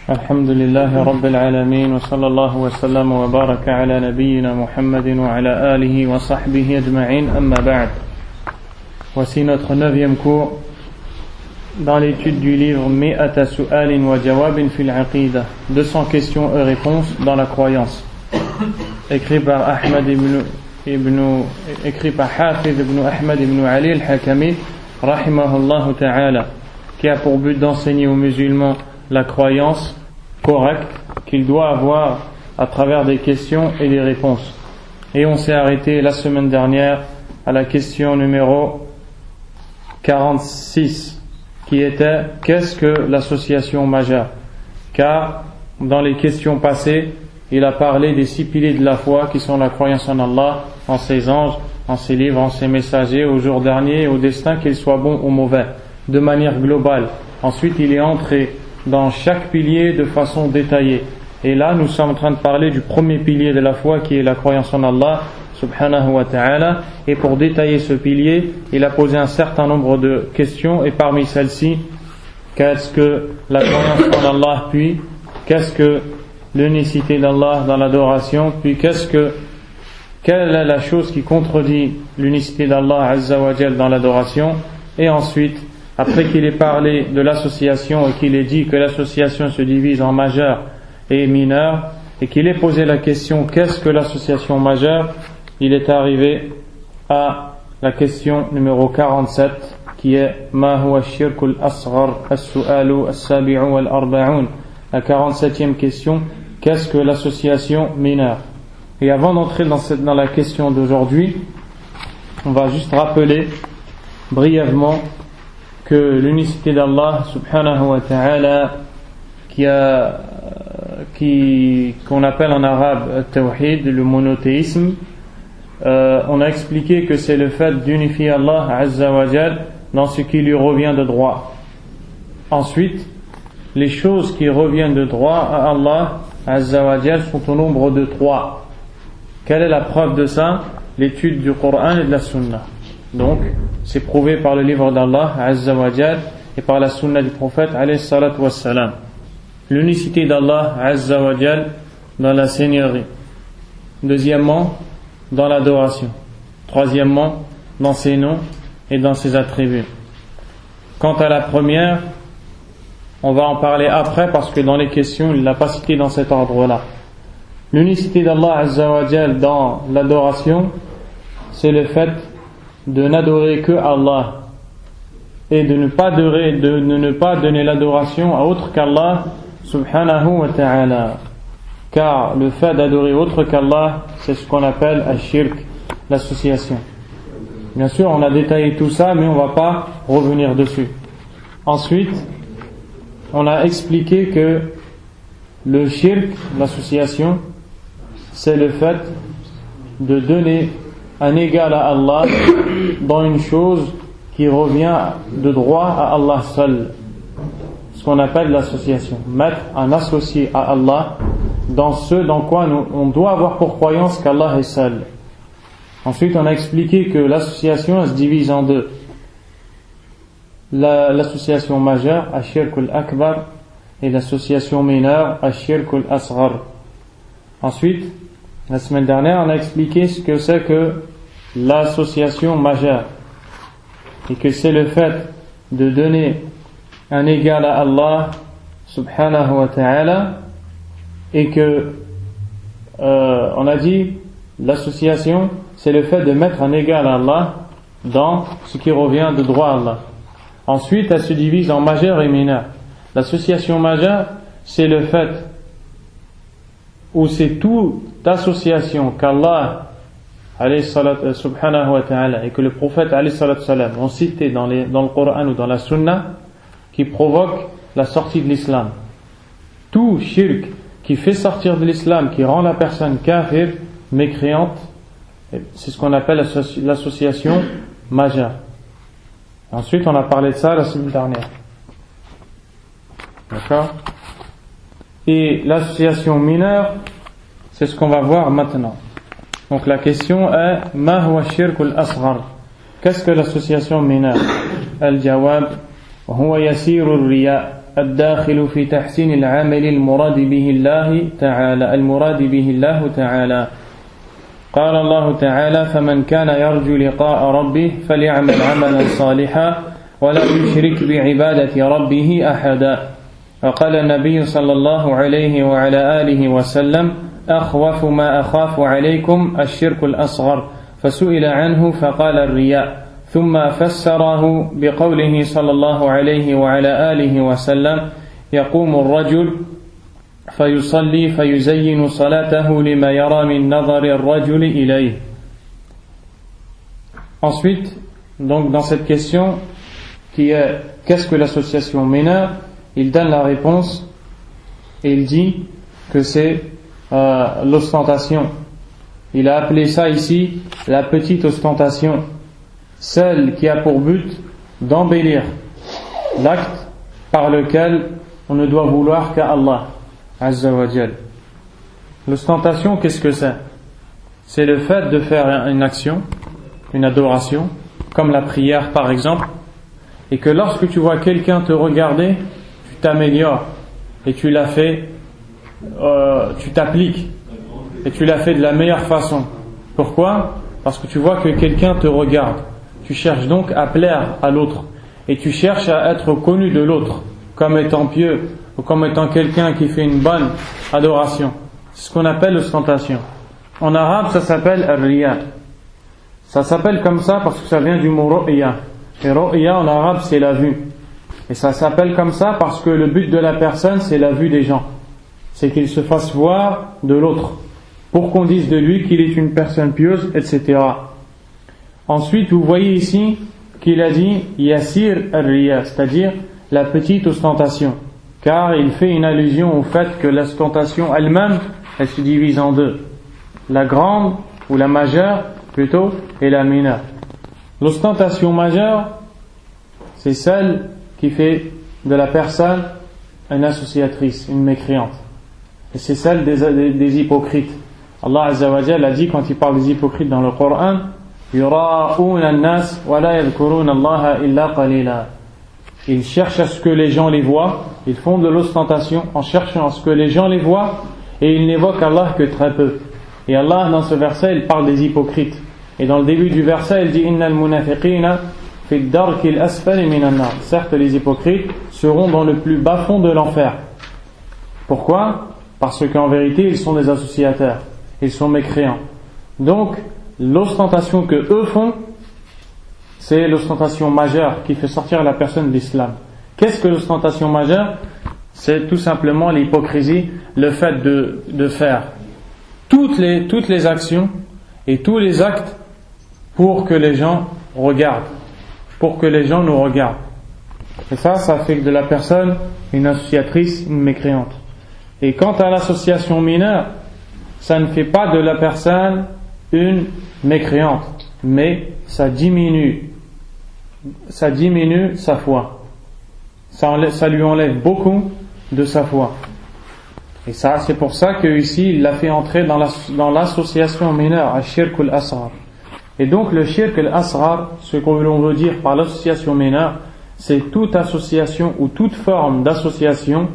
Alhamdulillahi Rabbil Alamin wa sallallahu wa sallam wa baraka ala nabiyyina Muhammadin wa ala alihi wa sahbihi ajma'in amma ba'd. Voici notre 9e cours dans l'étude du livre Mi'ata su'alin wa jawabin fil aqida, 200 questions et réponses dans la croyance, écrit par Hafiz ibn Ahmad ibn Ali al-Hakami rahimahullah ta'ala, qui a pour but d'enseigner aux musulmans la croyance correcte qu'il doit avoir à travers des questions et des réponses. Et on s'est arrêté la semaine dernière à la question numéro 46, qui était qu'est-ce que l'association majeure? Car dans les questions passées, il a parlé des 6 piliers de la foi qui sont la croyance en Allah, en ses anges, en ses livres, en ses messagers, au jour dernier et au destin, qu'il soit bon ou mauvais, de manière globale. Ensuite, il est entré dans chaque pilier de façon détaillée. Et là, nous sommes en train de parler du premier pilier de la foi qui est la croyance en Allah, subhanahu wa ta'ala. Et pour détailler ce pilier, il a posé un certain nombre de questions. Et parmi celles-ci, qu'est-ce que la croyance en Allah? Puis, qu'est-ce que l'unicité d'Allah dans l'adoration? Puis, quelle est la chose qui contredit l'unicité d'Allah Azza wa Jal dans l'adoration? Et ensuite, après qu'il ait parlé de l'association et qu'il ait dit que l'association se divise en majeure et mineure, et qu'il ait posé la question qu'est-ce que l'association majeure, il est arrivé à la question numéro 47 qui est Ma huwa shirkul asghar as-su'alu as-sabi'u wal-arba'un, la 47e question, qu'est-ce que l'association mineure? Et avant d'entrer dans la question d'aujourd'hui, on va juste rappeler brièvement que l'unicité d'Allah subhanahu wa ta'ala qu'on appelle en arabe tawhid, le monothéisme, on a expliqué que c'est le fait d'unifier Allah azza wa jal dans ce qui lui revient de droit. Ensuite, les choses qui reviennent de droit à Allah azza wa jal sont au nombre de 3. Quelle est la preuve de ça? L'étude du Coran et de la Sunna. Donc, c'est prouvé par le livre d'Allah Azza wa Jal et par la Sunna du prophète alayhi salatu wassalam. L'unicité d'Allah Azza wa Jal dans la seigneurie. Deuxièmement, dans l'adoration. Troisièmement, dans ses noms et dans ses attributs. Quant à la première, on va en parler après parce que dans les questions, il ne l'a pas cité dans cet ordre-là. L'unicité d'Allah Azza wa Jal dans l'adoration, c'est le fait de n'adorer que Allah et de ne pas donner l'adoration à autre qu'Allah subhanahu wa ta'ala. Car le fait d'adorer autre qu'Allah, c'est ce qu'on appelle al-shirk, l'association. Bien sûr, on a détaillé tout ça, mais on ne va pas revenir dessus. Ensuite, on a expliqué que le shirk, l'association, c'est le fait de donner un égal à Allah dans une chose qui revient de droit à Allah seul, ce qu'on appelle l'association, mettre un associé à Allah dans ce dans quoi on doit avoir pour croyance qu'Allah est seul. Ensuite, on a expliqué que l'association elle se divise en 2. L'association majeure, Ash-Shirkul Akbar, et l'association mineure, Ash-Shirkul Asghar. Ensuite, la semaine dernière, on a expliqué ce que c'est que l'association majeure et que c'est le fait de donner un égal à Allah subhanahu wa ta'ala et que on a dit l'association c'est le fait de mettre un égal à Allah dans ce qui revient de droit à Allah. Ensuite, elle se divise en majeur et mineur. L'association majeure, c'est le fait où c'est toute association qu'Allah subhanahu wa ta'ala et que le prophète ont cité dans le Coran ou dans la Sunna qui provoque la sortie de l'islam. Tout shirk qui fait sortir de l'islam, qui rend la personne kafir, mécréante, c'est ce qu'on appelle l'association majeure. Ensuite, on a parlé de ça la semaine dernière. D'accord? Et l'association mineure, c'est ce qu'on va voir maintenant. Donc la question est Ma huwa shirkul asghar? Qu'est-ce que l'association mineure? Al-jawab وهو يسير الرياء الداخل في تحسين العمل المراد به الله تعالى قال الله تعالى فمن كان يرجو لقاء ربه فليعمل عملا صالحا ولا يشرك بعبادة ربه أحدا وقال النبي صلى الله عليه وعلى آله وسلم أخوف ما أخاف عليكم الشرك الأصغر فسئل عنه فقال الرياء ثم فسره بقوله صلى الله عليه وعلى آله وسلم يقوم الرجل فيصلي فيزين صلاته لما يرى من نظر الرجل إليه. Ensuite, donc dans cette question qui est qu'est-ce que l'association mineure, il donne la réponse et il dit que c'est l'ostentation. Il a appelé ça ici la petite ostentation, celle qui a pour but d'embellir l'acte par lequel on ne doit vouloir qu'à Allah Azza wa Jal. L'ostentation, qu'est-ce que c'est? C'est le fait de faire une action, une adoration, comme la prière par exemple, et que lorsque tu vois quelqu'un te regarder, tu t'améliores et tu l'as fait, tu t'appliques et tu l'as fait de la meilleure façon. Pourquoi? Parce que tu vois que quelqu'un te regarde. Tu cherches donc à plaire à l'autre et tu cherches à être connu de l'autre comme étant pieux ou comme étant quelqu'un qui fait une bonne adoration. C'est ce qu'on appelle l'ostentation. En arabe, ça s'appelle ar-riya. Ça s'appelle comme ça parce que ça vient du mot ru'ya. Et ru'ya en arabe, c'est la vue. Et ça s'appelle comme ça parce que le but de la personne, c'est la vue des gens. C'est qu'il se fasse voir de l'autre pour qu'on dise de lui qu'il est une personne pieuse, etc. Ensuite, vous voyez ici qu'il a dit Yasir ar-riya, c'est-à-dire la petite ostentation, car il fait une allusion au fait que l'ostentation elle-même, elle se divise en deux, la grande ou la majeure plutôt et la mineure. L'ostentation majeure, c'est celle qui fait de la personne une associatrice, une mécréante, et c'est celle des hypocrites. Allah Azza wa Jalla a dit quand il parle des hypocrites dans le Coran, yura'una an-nas wa la yadhkuruna Allah illa qalila. Ils cherchent à ce que les gens les voient, ils font de l'ostentation en cherchant à ce que les gens les voient et ils n'évoquent Allah que très peu. Et Allah dans ce verset il parle des hypocrites. Et dans le début du verset il dit innal munafiqina fi ad-darki al-asfali min an-nar. Certes les hypocrites seront dans le plus bas fond de l'enfer. Pourquoi? Parce qu'en vérité ils sont des associateurs, ils sont mécréants. Donc l'ostentation que eux font, c'est l'ostentation majeure qui fait sortir la personne de l'islam. Qu'est-ce que l'ostentation majeure? C'est tout simplement l'hypocrisie, le fait de faire toutes les actions et tous les actes pour que les gens regardent, pour que les gens nous regardent. Et ça fait de la personne une associatrice, une mécréante. Et quant à l'association mineure, ça ne fait pas de la personne une mécréante, mais ça diminue sa foi. Ça lui enlève beaucoup de sa foi. Et ça, c'est pour ça que ici il l'a fait entrer dans l'association mineure, al-shirk al-asghar. Et donc le shirk al-asghar, ce que l'on veut dire par l'association mineure, c'est toute association ou toute forme d'association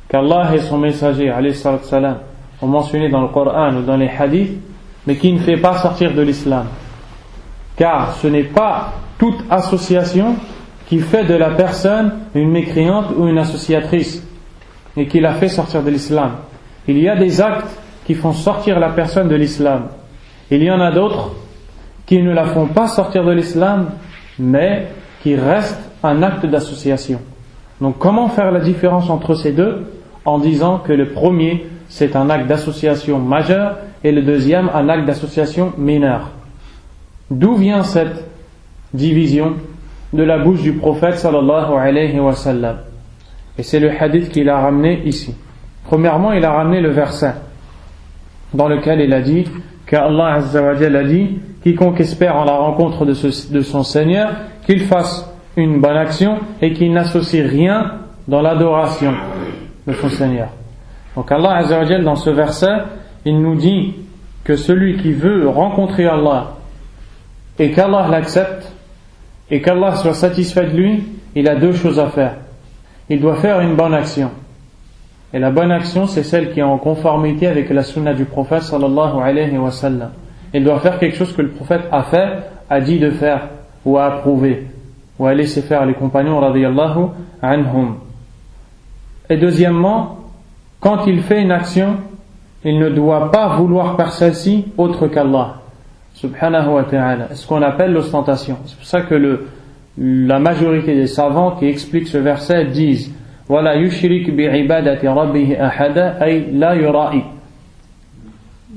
qu'Allah et son messager, alayhi salatu salam, ont mentionné dans le Coran ou dans les hadiths, mais qui ne fait pas sortir de l'islam. Car ce n'est pas toute association qui fait de la personne une mécréante ou une associatrice et qui la fait sortir de l'islam. Il y a des actes qui font sortir la personne de l'islam. Il y en a d'autres qui ne la font pas sortir de l'islam, mais qui restent un acte d'association. Donc comment faire la différence entre ces deux? En disant que le premier c'est un acte d'association majeur et le deuxième un acte d'association mineur. D'où vient cette division? De la bouche du prophète sallallahu alayhi wa sallam. Et c'est le hadith qu'il a ramené ici. Premièrement, il a ramené le verset dans lequel il a dit qu'Allah Azza wa Jalla a dit quiconque espère en la rencontre de son Seigneur, qu'il fasse une bonne action et qu'il n'associe rien dans l'adoration de son Seigneur. Donc Allah Azza wa Jalla dans ce verset, il nous dit que celui qui veut rencontrer Allah et qu'Allah l'accepte et qu'Allah soit satisfait de lui, il a deux choses à faire. Il doit faire une bonne action. Et la bonne action, c'est celle qui est en conformité avec la sunna du prophète sallallahu alayhi wa sallam. Il doit faire quelque chose que le prophète a fait, a dit de faire, ou a approuvé, ou a laissé faire les compagnons radiyallahu anhum. Et deuxièmement, quand il fait une action, il ne doit pas vouloir par celle-ci autre qu'Allah subhanahu wa ta'ala, ce qu'on appelle l'ostentation. C'est pour ça que la majorité des savants qui expliquent ce verset disent wala yushrik bi'ibadati rabbih ahada ay la yura'i.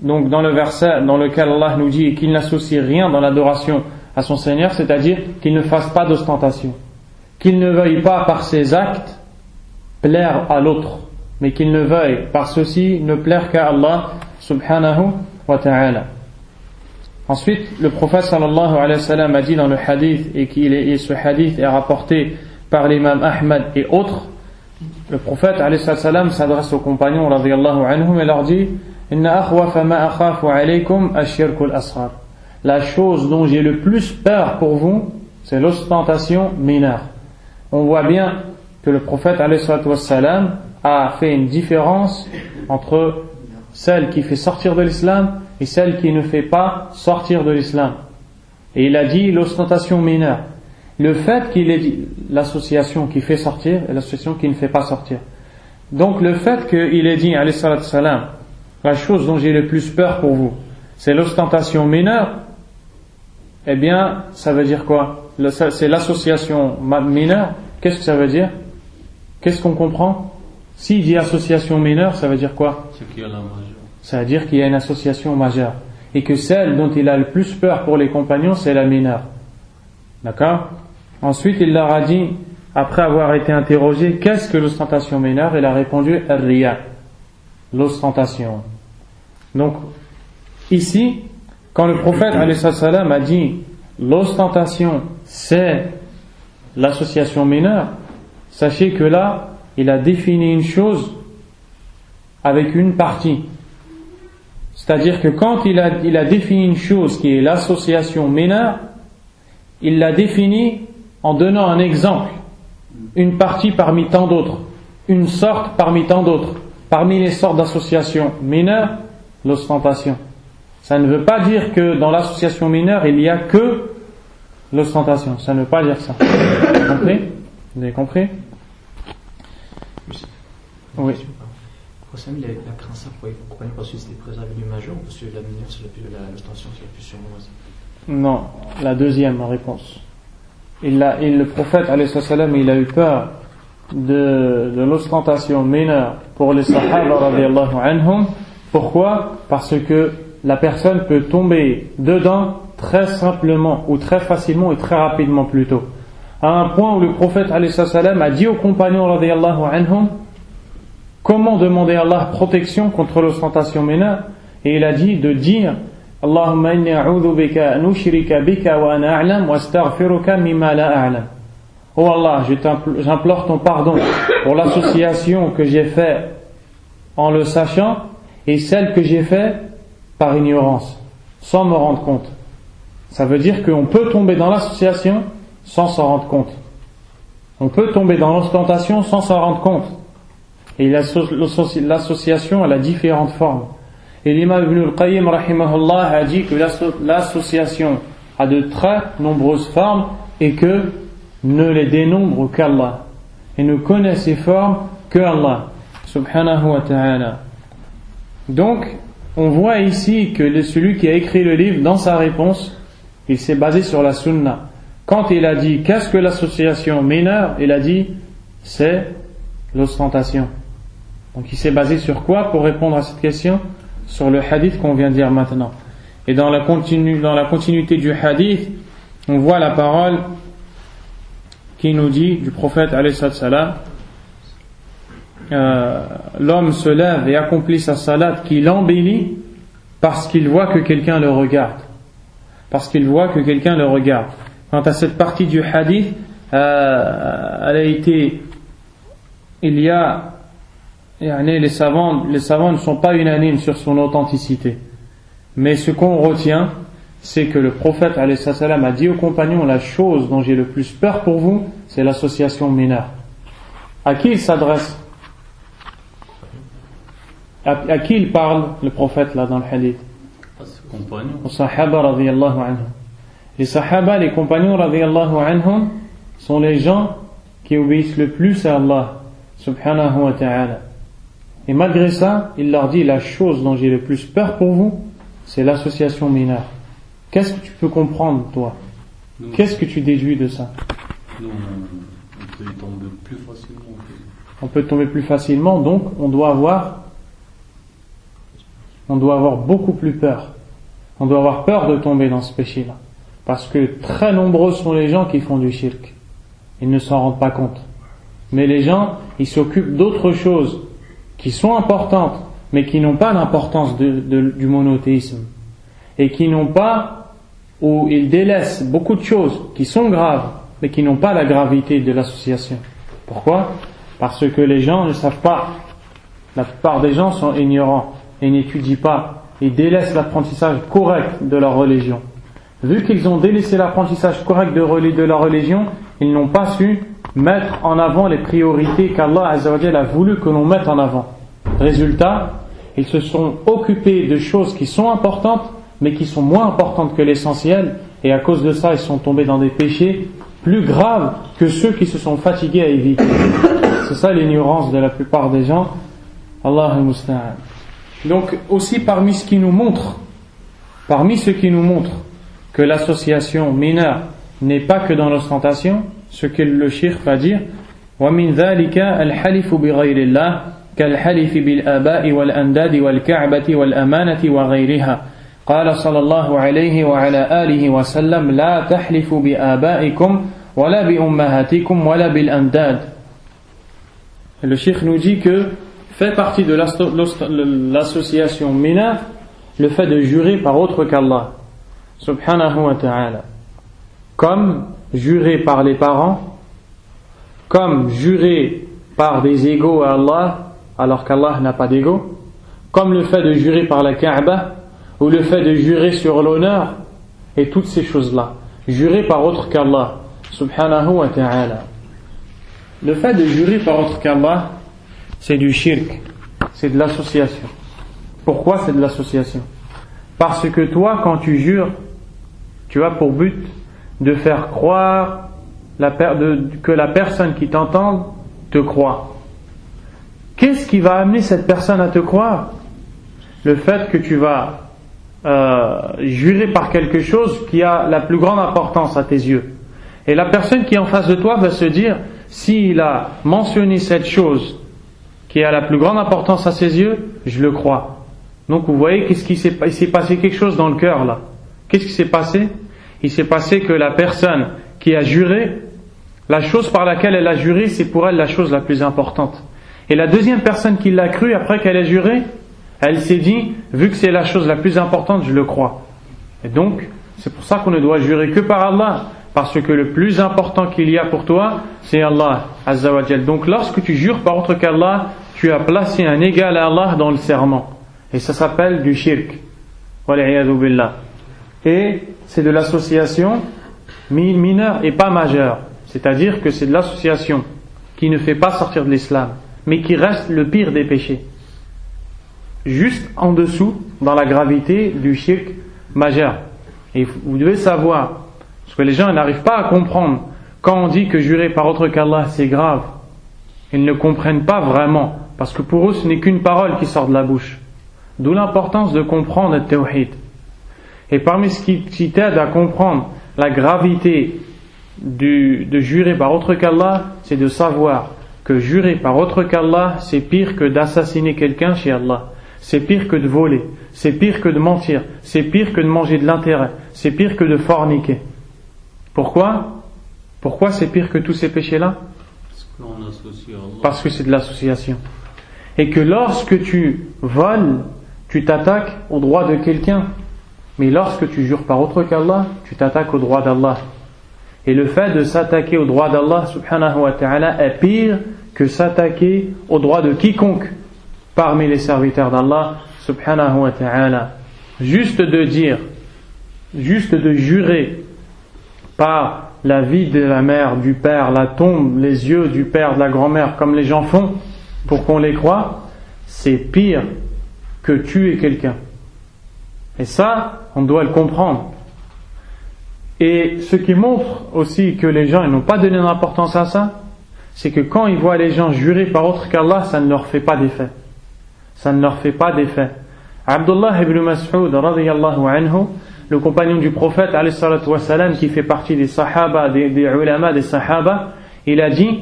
Donc dans le verset dans lequel Allah nous dit qu'il n'associe rien dans l'adoration à son Seigneur, c'est-à-dire qu'il ne fasse pas d'ostentation, qu'il ne veuille pas par ses actes plaire à l'autre, mais qu'il ne veuille par ceci ne plaire qu'à Allah subhanahu wa ta'ala. Ensuite, le prophète sallallahu alayhi wa sallam a dit dans le hadith, et ce hadith est rapporté par l'imam Ahmad et autres, le prophète alayhi wa sallam s'adresse aux compagnons radiyallahu anhum et leur dit inna akhwafa ma akhafu alaykum ash-shirkul asghar. La chose dont j'ai le plus peur pour vous, c'est l'ostentation mineure. On voit bien que le prophète alayhi wa sallam a fait une différence entre celle qui fait sortir de l'islam et celle qui ne fait pas sortir de l'islam. Et il a dit l'ostentation mineure. Le fait qu'il ait dit l'association qui fait sortir et l'association qui ne fait pas sortir. Donc le fait qu'il ait dit alayhi salam, la chose dont j'ai le plus peur pour vous, c'est l'ostentation mineure, eh bien ça veut dire quoi? C'est l'association mineure. Qu'est-ce que ça veut dire? Qu'est-ce qu'on comprend? S'il dit association mineure, ça veut dire quoi? C'est qu'il y a la majeure. Ça veut dire qu'il y a une association majeure. Et que celle dont il a le plus peur pour les compagnons, c'est la mineure. D'accord? Ensuite, il leur a dit, après avoir été interrogé, qu'est-ce que l'ostentation mineure? Il a répondu, ar-riya, l'ostentation. Donc, ici, quand le prophète alayhi salam a dit, l'ostentation, c'est l'association mineure, sachez que là, il a défini une chose avec une partie. C'est-à-dire que quand il a défini une chose qui est l'association mineure, il l'a définie en donnant un exemple, une partie parmi tant d'autres, une sorte parmi tant d'autres. Parmi les sortes d'associations mineures, l'ostentation. Ça ne veut pas dire que dans l'association mineure, il n'y a que l'ostentation. Ça ne veut pas dire ça. Vous avez compris? Vous avez compris? Oui. Pourquoi ça met la crainte pour les compagnons parce que c'était présent avec du majeur ou parce que la mineure c'est l'ostentation qui est la plus surnoise? Non, la deuxième réponse. Le prophète alayhi salam, il a eu peur de l'ostentation mineure pour les sahaba radiyallahu anhum. Pourquoi? Parce que la personne peut tomber dedans très simplement ou très facilement et très rapidement plutôt. À un point où le prophète alayhi salam a dit aux compagnons radiyallahu anhum comment demander à Allah protection contre l'ostentation mineure, et il a dit de dire Allahumma inni a'udhu bika an ushrika bika wa ana a'lam wa astaghfiruka mimma la a'lam. Oh Allah, j'implore ton pardon pour l'association que j'ai faite en le sachant et celle que j'ai faite par ignorance, sans me rendre compte. Ça veut dire qu'on peut tomber dans l'association sans s'en rendre compte. On peut tomber dans l'ostentation sans s'en rendre compte. Et l'association, elle a différentes formes. Et l'imam Ibn al-Qayyim rahimahullah a dit que l'association a de très nombreuses formes et que ne les dénombre qu'Allah. Et ne connaît ces formes que Allah subhanahu wa ta'ala. Donc, on voit ici que celui qui a écrit le livre, dans sa réponse, il s'est basé sur la sunna. Quand il a dit qu'est-ce que l'association mineure, il a dit c'est l'ostentation. Donc il s'est basé sur quoi pour répondre à cette question? Sur le hadith qu'on vient de dire maintenant. Et dans la continuité du hadith, on voit la parole qui nous dit du prophète alayhi salam, l'homme se lève et accomplit sa salat qu'il embellit parce qu'il voit que quelqu'un le regarde. Parce qu'il voit que quelqu'un le regarde. Quant à cette partie du hadith, elle a été, les savants ne sont pas unanimes sur son authenticité. Mais ce qu'on retient, c'est que le prophète alayhi salam a dit aux compagnons, la chose dont j'ai le plus peur pour vous, c'est l'association mineure. À qui il s'adresse? À qui il parle, le prophète, là, dans le hadith? Aux sahaba radiyallahu anhum. Les sahaba, les compagnons radiyallahu anhum, sont les gens qui obéissent le plus à Allah subhanahu wa ta'ala. Et malgré ça, il leur dit, la chose dont j'ai le plus peur pour vous, c'est l'association mineure. Qu'est-ce que tu peux comprendre, toi? Qu'est-ce que tu déduis de ça? On peut tomber plus facilement. On peut tomber plus facilement, donc on doit avoir beaucoup plus peur. On doit avoir peur de tomber dans ce péché-là. Parce que très nombreux sont les gens qui font du shirk. Ils ne s'en rendent pas compte. Mais les gens, ils s'occupent d'autres choses qui sont importantes, mais qui n'ont pas l'importance du monothéisme. Et qui n'ont pas, ou ils délaissent beaucoup de choses qui sont graves, mais qui n'ont pas la gravité de l'association. Pourquoi? Parce que les gens ne savent pas. La plupart des gens sont ignorants et n'étudient pas. Ils délaissent l'apprentissage correct de leur religion. Vu qu'ils ont délaissé l'apprentissage correct de leur religion, ils n'ont pas su mettre en avant les priorités qu'Allah Azza wa Jalla a voulu que l'on mette en avant. Résultat, ils se sont occupés de choses qui sont importantes, mais qui sont moins importantes que l'essentiel, et à cause de ça, ils sont tombés dans des péchés plus graves que ceux qui se sont fatigués à éviter. C'est ça l'ignorance de la plupart des gens. Allah al-Musta'an. Donc aussi parmi ce qui nous montre que l'association mineure n'est pas que dans l'ostentation, ce que le shirk va dire, وَمِنْ ذَلِكَ الْحَلِفُ بِغَيْرِ اللَّهِ كَالْحَلِفِ بِالْآبَاءِ وَالْأَنْدَادِ وَالْكَعْبَةِ وَالْأَمَانَةِ وَغَيْرِهَا قال صلى الله عليه وعلى آله وسلم لا تحلفوا بآبائكم ولا بأمهاتكم ولا بالأنداد. Le cheikh nous dit que fait partie de l'association mineure le fait de jurer par autre qu'Allah subhanahu wa ta'ala, comme jurer par les parents, comme jurer par des égaux à Allah alors qu'Allah n'a pas d'égaux, comme le fait de jurer par la Kaaba, ou le fait de jurer sur l'honneur, et toutes ces choses-là. Jurer par autre qu'Allah, subhanahu wa ta'ala. Le fait de jurer par autre qu'Allah, c'est du shirk, c'est de l'association. Pourquoi c'est de l'association? Parce que toi, quand tu jures, tu as pour but de faire croire que la personne qui t'entend te croit. Qu'est-ce qui va amener cette personne à te croire? Le fait que tu vas jurer par quelque chose qui a la plus grande importance à tes yeux. Et la personne qui est en face de toi va se dire, s'il a mentionné cette chose qui a la plus grande importance à ses yeux, je le crois. Donc vous voyez, il s'est passé quelque chose dans le cœur là. Qu'est-ce qui s'est passé? Il s'est passé que la personne qui a juré, la chose par laquelle elle a juré, c'est pour elle la chose la plus importante. Et la deuxième personne qui l'a cru après qu'elle ait juré, elle s'est dit, vu que c'est la chose la plus importante, je le crois. Et donc, c'est pour ça qu'on ne doit jurer que par Allah, parce que le plus important qu'il y a pour toi, c'est Allah Azza wa Jal. Donc lorsque tu jures par autre qu'Allah, tu as placé un égal à Allah dans le serment. Et ça s'appelle du shirk. Wal'iyadhu billah. Et c'est de l'association mineure et pas majeure. C'est-à-dire que c'est de l'association qui ne fait pas sortir de l'islam, mais qui reste le pire des péchés. Juste en dessous, dans la gravité du shirk majeur. Et vous devez savoir, parce que les gens n'arrivent pas à comprendre, quand on dit que jurer par autre qu'Allah c'est grave, ils ne comprennent pas vraiment, parce que pour eux ce n'est qu'une parole qui sort de la bouche. D'où l'importance de comprendre le tawhid. Et parmi ce qui t'aide à comprendre la gravité de jurer par autre qu'Allah, c'est de savoir que jurer par autre qu'Allah, c'est pire que d'assassiner quelqu'un chez Allah. C'est pire que de voler, c'est pire que de mentir, c'est pire que de manger de l'intérêt, c'est pire que de forniquer. Pourquoi? Pourquoi c'est pire que tous ces péchés-là? Parce que c'est de l'association. Et que lorsque tu voles, tu t'attaques au droit de quelqu'un. Mais lorsque tu jures par autre qu'Allah, tu t'attaques au droit d'Allah. Et le fait de s'attaquer au droit d'Allah subhanahu wa ta'ala est pire que s'attaquer au droit de quiconque parmi les serviteurs d'Allah subhanahu wa ta'ala. Juste de dire juste de jurer par la vie de la mère, du père, la tombe, les yeux du père, de la grand-mère, comme les gens font pour qu'on les croie, c'est pire que tuer quelqu'un. Et ça, on doit le comprendre. Et ce qui montre aussi que les gens ils n'ont pas donné d'importance à ça, c'est que quand ils voient les gens jurer par autre qu'Allah, ça ne leur fait pas d'effet. Ça ne leur fait pas d'effet. Abdullah ibn Mas'ud radiyallahu anhu, le compagnon du prophète alayhi salatu wassalam, qui fait partie des sahaba, des ulama des sahaba, il a dit: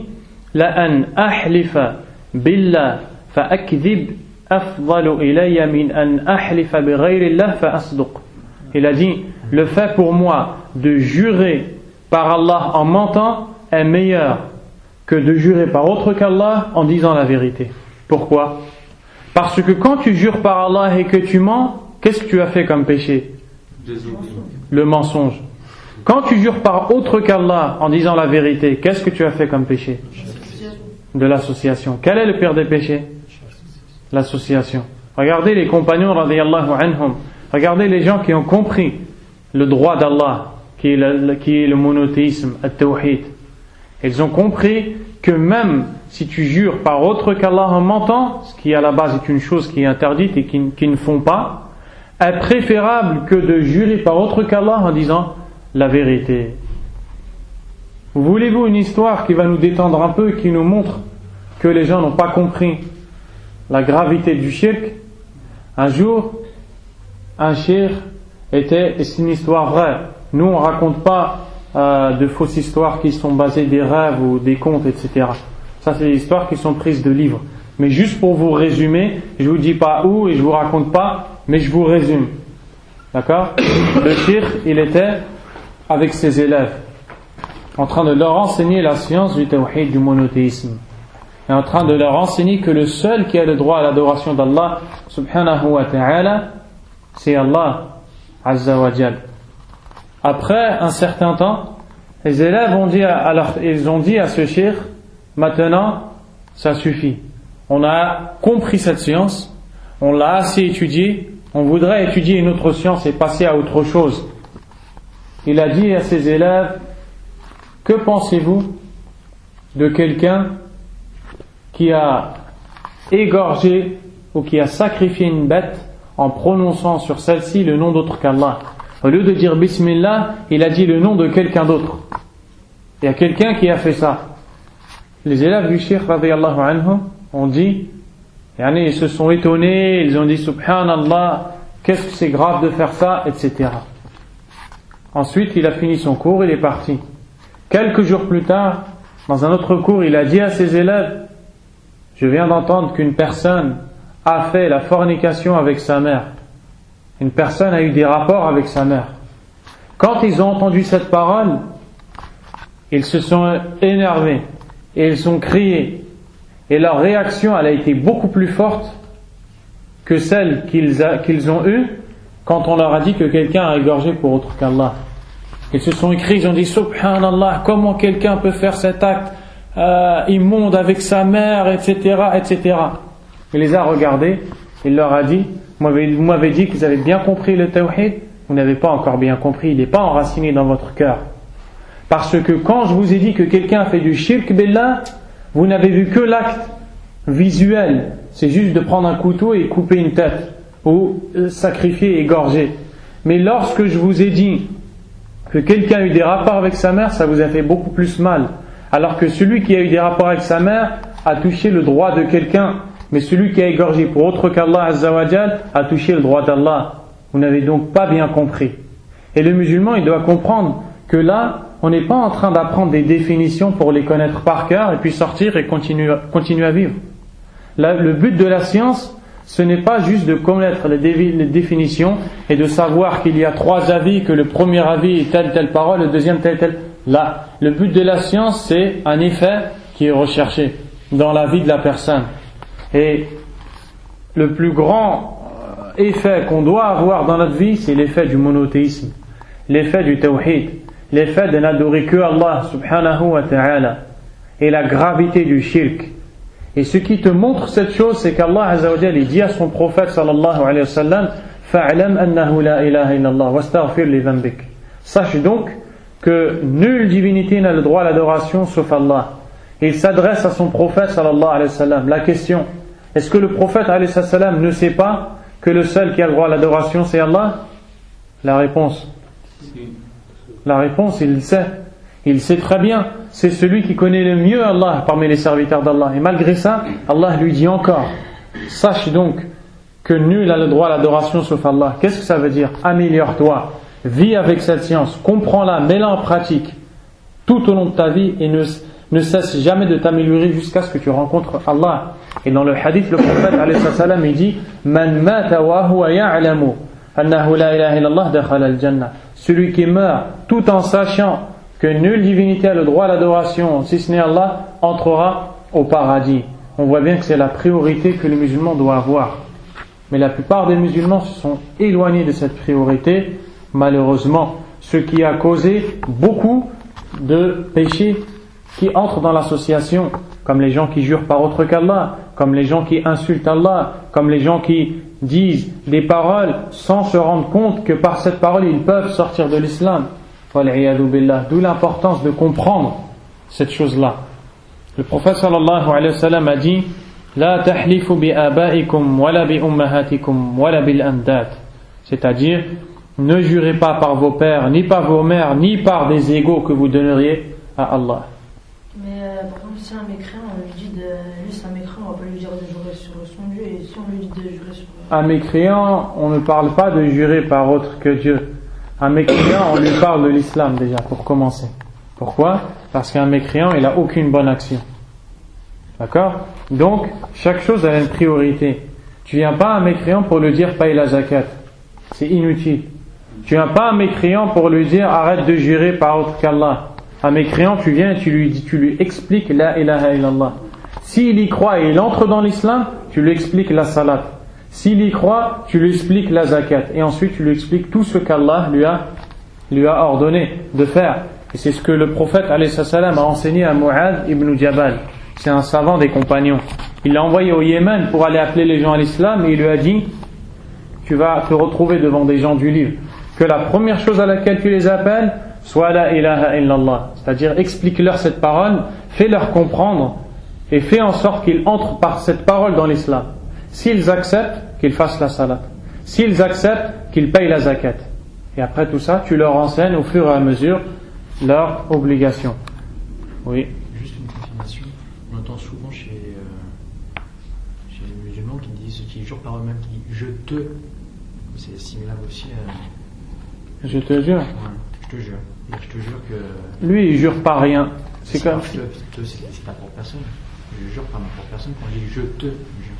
La an ahlifa billah fa akdhib afdalu ilayya min an ahlifa bi ghayrillah fa asduq. Il a dit: le fait pour moi de jurer par Allah en mentant est meilleur que de jurer par autre qu'Allah en disant la vérité. Pourquoi? Parce que quand tu jures par Allah et que tu mens, qu'est-ce que tu as fait comme péché? Le mensonge. Quand tu jures par autre qu'Allah en disant la vérité, qu'est-ce que tu as fait comme péché? De l'association. Quel est le pire des péchés? L'association. Regardez les compagnons radiyallahu anhum. Regardez les gens qui ont compris le droit d'Allah, qui est le monothéisme, at-tawhid. Ils ont compris que même si tu jures par autre qu'Allah en mentant, ce qui à la base est une chose qui est interdite et qui ne font pas, est préférable que de jurer par autre qu'Allah en disant la vérité. Voulez-vous une histoire qui va nous détendre un peu et qui nous montre que les gens n'ont pas compris la gravité du shirk? Un jour, un shir était, et c'est une histoire vraie, nous on raconte pas de fausses histoires qui sont basées des rêves ou des contes, etc. Ça c'est des histoires qui sont prises de livres. Mais juste pour vous résumer, je vous dis pas où et je vous raconte pas, mais je vous résume. D'accord? Le shir, il était avec ses élèves, en train de leur enseigner la science du tawhid, du monothéisme. Et en train de leur enseigner que le seul qui a le droit à l'adoration d'Allah, subhanahu wa ta'ala, c'est Allah, azza wa jal. Après un certain temps, les élèves ont dit à ce shir: maintenant, ça suffit. On a compris cette science, on l'a assez étudiée, on voudrait étudier une autre science et passer à autre chose. Il a dit à ses élèves: que pensez-vous de quelqu'un qui a égorgé ou qui a sacrifié une bête en prononçant sur celle-ci le nom d'autre qu'Allah? Au lieu de dire Bismillah, il a dit le nom de quelqu'un d'autre. Il y a quelqu'un qui a fait ça. Les élèves du Cheikh radiyallahu anhu ont dit, ils se sont étonnés, ils ont dit Subhanallah, qu'est-ce que c'est grave de faire ça, etc. Ensuite, il a fini son cours, il est parti. Quelques jours plus tard, dans un autre cours, il a dit à ses élèves: je viens d'entendre qu'une personne a fait la fornication avec sa mère. Une personne a eu des rapports avec sa mère. Quand ils ont entendu cette parole, ils se sont énervés et ils ont crié. Et leur réaction, elle a été beaucoup plus forte que celle qu'ils ont eue quand on leur a dit que quelqu'un a égorgé pour autre qu'Allah. Ils se sont écrits, ils ont dit Subhanallah, comment quelqu'un peut faire cet acte immonde avec sa mère, etc., etc. Il les a regardés, il leur a dit: vous m'avez dit que vous avez bien compris le tawhid, vous n'avez pas encore bien compris, il n'est pas enraciné dans votre cœur. Parce que quand je vous ai dit que quelqu'un fait du shirk billah, vous n'avez vu que l'acte visuel, c'est juste de prendre un couteau et couper une tête, ou sacrifier, égorger. Mais lorsque je vous ai dit que quelqu'un a eu des rapports avec sa mère, ça vous a fait beaucoup plus mal. Alors que celui qui a eu des rapports avec sa mère a touché le droit de quelqu'un, mais celui qui a égorgé pour autre qu'Allah azza wa jal a touché le droit d'Allah. Vous n'avez donc pas bien compris. Et le musulman, il doit comprendre que là, on n'est pas en train d'apprendre des définitions pour les connaître par cœur et puis sortir et continuer à vivre. Là, le but de la science, ce n'est pas juste de connaître les définitions et de savoir qu'il y a 3 avis, que le premier avis est telle parole, le deuxième telle. Là, le but de la science, c'est un effet qui est recherché dans la vie de la personne. Et le plus grand effet qu'on doit avoir dans notre vie, c'est l'effet du monothéisme, l'effet du tawhid, l'effet de n'adorer que Allah subhanahu wa ta'ala, et la gravité du shirk. Et ce qui te montre cette chose, c'est qu'Allah azza wa jalla dit à son prophète sallallahu alayhi wa sallam: فَاعْلَمْ أَنَّهُ لَا إِلَهَ إِلَّا اللَّهُ وَاسْتَغْفِرْ لِذَنْبِكَ. Sache donc que nulle divinité n'a le droit à l'adoration sauf Allah. Il s'adresse à son prophète sallallahu alayhi wa sallam. La question, est-ce que le prophète alayhi wa sallam ne sait pas que le seul qui a le droit à l'adoration c'est Allah? La réponse, il le sait. Il sait très bien. C'est celui qui connaît le mieux Allah parmi les serviteurs d'Allah. Et malgré ça, Allah lui dit encore, sache donc que nul n'a le droit à l'adoration sauf Allah. Qu'est-ce que ça veut dire? Améliore-toi, vis avec cette science, comprends-la, mets-la en pratique tout au long de ta vie et ne cesse jamais de t'améliorer jusqu'à ce que tu rencontres Allah. Et dans le hadith, le prophète alayhi salam, il dit Man mata wa huwa ya'lamu annahu la ilaha illallah dakhala al-jannah. Celui qui meurt tout en sachant que nulle divinité a le droit à l'adoration si ce n'est Allah entrera au paradis. On voit bien que c'est la priorité que le musulman doit avoir. Mais la plupart des musulmans se sont éloignés de cette priorité, malheureusement, ce qui a causé beaucoup de péchés qui entrent dans l'association, comme les gens qui jurent par autre qu'Allah, comme les gens qui insultent Allah, comme les gens qui disent des paroles sans se rendre compte que par cette parole ils peuvent sortir de l'islam. D'où l'importance de comprendre cette chose-là. Le prophète sallallahu alayhi wa sallam a dit La tahlifu bi abaikum wala bi ummahatikum wala bil andad. C'est-à-dire, ne jurez pas par vos pères, ni par vos mères, ni par des égaux que vous donneriez à Allah. Mais par exemple, si un mécréant, on lui dit lui c'est un mécréant, on va pas lui dire de jurer sur son Dieu, et si on lui dit de jurer sur un mécréant, on ne parle pas de jurer par autre que Dieu. Un mécréant, on lui parle de l'islam déjà, pour commencer. Pourquoi? Parce qu'un mécréant, il n'a aucune bonne action. D'accord? Donc, chaque chose a une priorité. Tu viens pas à un mécréant pour lui dire paye la zakat. C'est inutile. Tu viens pas à un mécréant pour lui dire arrête de jurer par autre qu'Allah. Un mécréant, tu viens et tu lui expliques la ilaha illallah. S'il y croit et il entre dans l'islam, tu lui expliques la salat. S'il y croit, tu lui expliques la zakat. Et ensuite, tu lui expliques tout ce qu'Allah lui a ordonné de faire. Et c'est ce que le prophète alayhi salam a enseigné à Mu'adh ibn Jabal. C'est un savant des compagnons. Il l'a envoyé au Yémen pour aller appeler les gens à l'islam et il lui a dit tu vas te retrouver devant des gens du livre. Que la première chose à laquelle tu les appelles soit la ilaha illallah. C'est-à-dire explique-leur cette parole, fais-leur comprendre et fais en sorte qu'ils entrent par cette parole dans l'islam. S'ils acceptent, qu'ils fassent la salat. S'ils acceptent, qu'ils payent la zakat. Et après tout ça, tu leur enseignes au fur et à mesure leur obligation. Oui. Juste une confirmation. On entend souvent chez les musulmans qui jurent par eux-mêmes, qui disent je te. C'est similaire aussi à. Je te jure. Ouais, je te jure. Je te jure que. Lui, il jure par rien. C'est comme. C'est pas pour personne. Je jure par ma propre personne quand je dis je te jure.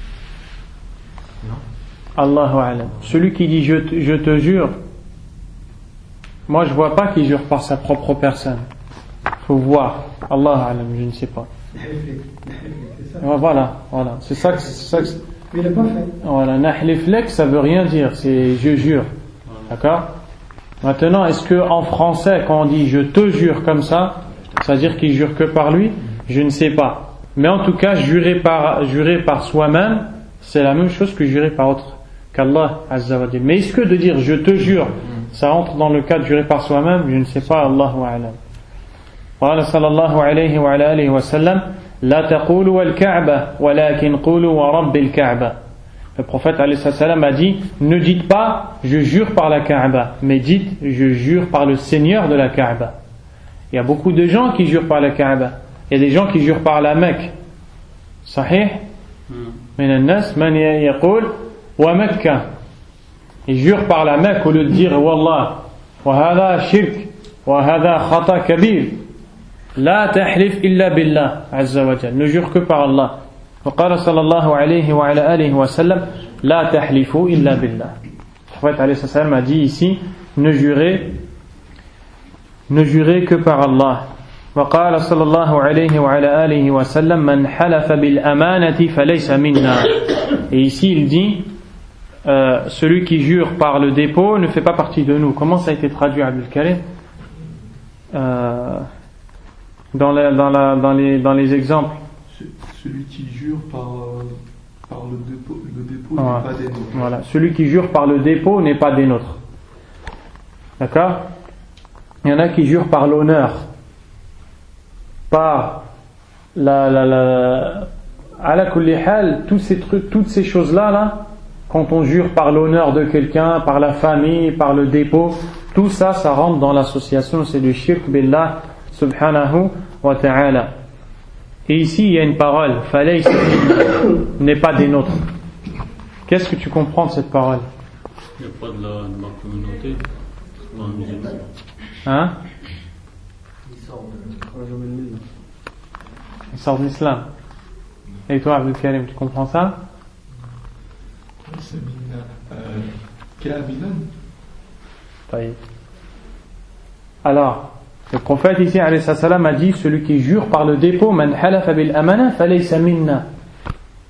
Non? Allahu a'lam. Celui qui dit je te jure, moi je vois pas qu'il jure par sa propre personne. Faut voir. Allahu a'lam, je ne sais pas. Voilà. C'est ça que. Mais il n'a pas fait. Voilà, nahliflek, ça veut rien dire, c'est je jure. D'accord? Maintenant, est-ce que en français, quand on dit je te jure comme ça, ça veut dire qu'il jure que par lui? Je ne sais pas. Mais en tout cas, jurer par soi-même, c'est la même chose que jurer par autre qu'Allah Azza wa Jalla. Mais est-ce que de dire je te jure, ça entre dans le cas de jurer par soi-même? Je ne sais pas, Allahu a'lam. قال صلى الله عليه وعلى آله وسلم لا تقولوا والكعبة ولكن قولوا ورب الكعبة. Le prophète alayhi salam a dit ne dites pas je jure par la Kaaba, mais dites je jure par le Seigneur de la Kaaba. Il y a beaucoup de gens qui jurent par la Kaaba. Il y a des gens qui jurent par la Mecque. Sahih? من الناس من يقول ومكة. Ils jurent par la Mecque au lieu de dire wallah. وهذا شرك وهذا خطأ كبير. لا تحلف إلا بالله عز وجل. Ne jure que par Allah. وقال صلى الله عليه وعلى آله وسلم لا تحلفوا إلا بالله. Le prophète عليه الصلاة والسلام a dit ici ne jurez que par Allah. وقال صلى الله عليه وعلى آله وسلم من حلف بالأمانة فليس منا. Et ici il dit celui qui jure par le dépôt ne fait pas partie de nous. Comment ça a été traduit, Abdul Karim? Dans les exemples. Celui qui jure par Par le dépôt Voilà. n'est pas des nôtres. Voilà. Celui qui jure par le dépôt n'est pas des nôtres. D'accord? Il y en a qui jurent par l'honneur, par ala kulli hal, tous ces trucs, toutes ces choses-là, là, quand on jure par l'honneur de quelqu'un, par la famille, par le dépôt, tout ça, ça rentre dans l'association, c'est du shirk billah subhanahu wa ta'ala. Et ici, il y a une parole, falaysa n'est pas des nôtres. Qu'est-ce que tu comprends de cette parole? Il n'y a pas de ma communauté. C'est pas un musulman. Hein? Il sort de l'islam. Et toi, Abdul Karim, tu comprends ça? C'est Kabilan. Alors, le prophète ici, alayhi salam, a dit celui qui jure par le dépôt, man halafa bil amana falaysa minna.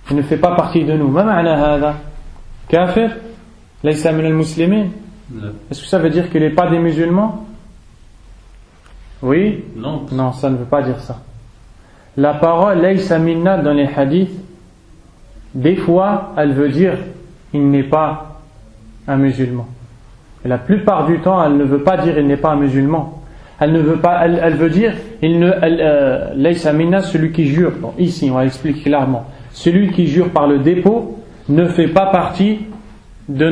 Il ne fait pas partie de nous. Ma ma'na hada? Kafir? Laysa min al-muslimin? Est-ce que ça veut dire qu'il n'est pas des musulmans? Oui? Non. Non, ça ne veut pas dire ça. La parole laysa minna dans les hadiths, des fois, elle veut dire il n'est pas un musulman. Et la plupart du temps, elle ne veut pas dire il n'est pas un musulman. Elle ne veut pas, elle veut dire laysa minna, celui qui jure. Bon, ici, on va expliquer clairement. Celui qui jure par le dépôt ne fait pas partie de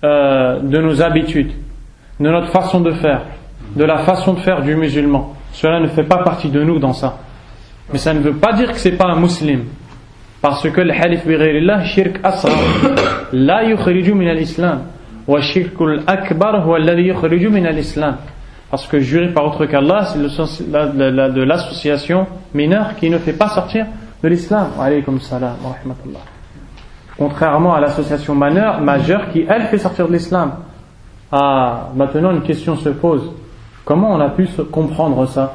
nos habitudes, de notre façon de faire, de la façon de faire du musulman. Cela ne fait pas partie de nous dans ça. Mais ça ne veut pas dire que c'est pas un musulman. Parce que le halif bi ghayrillah shirk asghar la yukhriju min al-islam wa shirkul akbar huwa alladhi yukhriju min al-islam. Parce que jurer par autre qu'Allah, c'est le sens de l'association mineure qui ne fait pas sortir de l'islam. Wa alaykum salam wa rahmatullah. Contrairement à l'association majeure qui, elle, fait sortir de l'islam. Ah, maintenant une question se pose. Comment on a pu comprendre ça?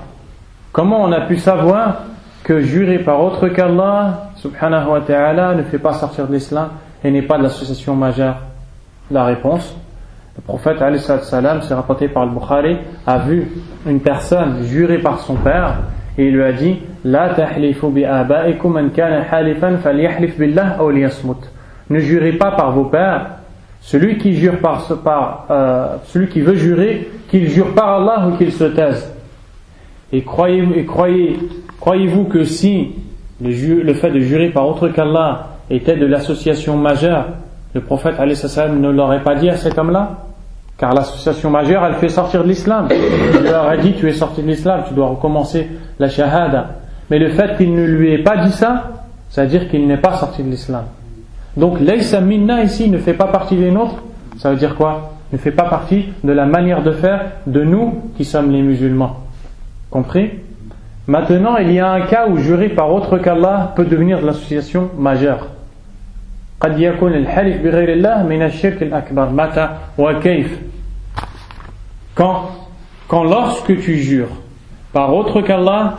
Comment on a pu savoir que jurer par autre qu'Allah, subhanahu wa ta'ala, ne fait pas sortir de l'islam et n'est pas de l'association majeure? La réponse, le prophète, alayhi salam, c'est rapporté par le Bukhari, a vu une personne jurer par son père et il lui a dit La tahlifu bi abaikum man kana halifan falyahlif billah aw liyasmut. Ne jurez pas par vos pères. Celui qui jure celui qui veut jurer, qu'il jure par Allah ou qu'il se taise. Et croyez-vous que si le fait de jurer par autre qu'Allah était de l'association majeure, le prophète alayhi salam ne l'aurait pas dit à cet homme-là? Car l'association majeure, elle fait sortir de l'islam. Il lui aurait dit tu es sorti de l'islam, tu dois recommencer la shahada. Mais le fait qu'il ne lui ait pas dit ça, ça veut dire qu'il n'est pas sorti de l'islam. Donc laysa minna ici ne fait pas partie des nôtres. Ça veut dire quoi? Ne fait pas partie de la manière de faire de nous qui sommes les musulmans. Compris? Maintenant, il y a un cas où jurer par autre qu'Allah peut devenir de l'association majeure. قد يكون الحلف بغير الله من الشرك الأكبر. متى وكيف? Quand lorsque tu jures par autre qu'Allah,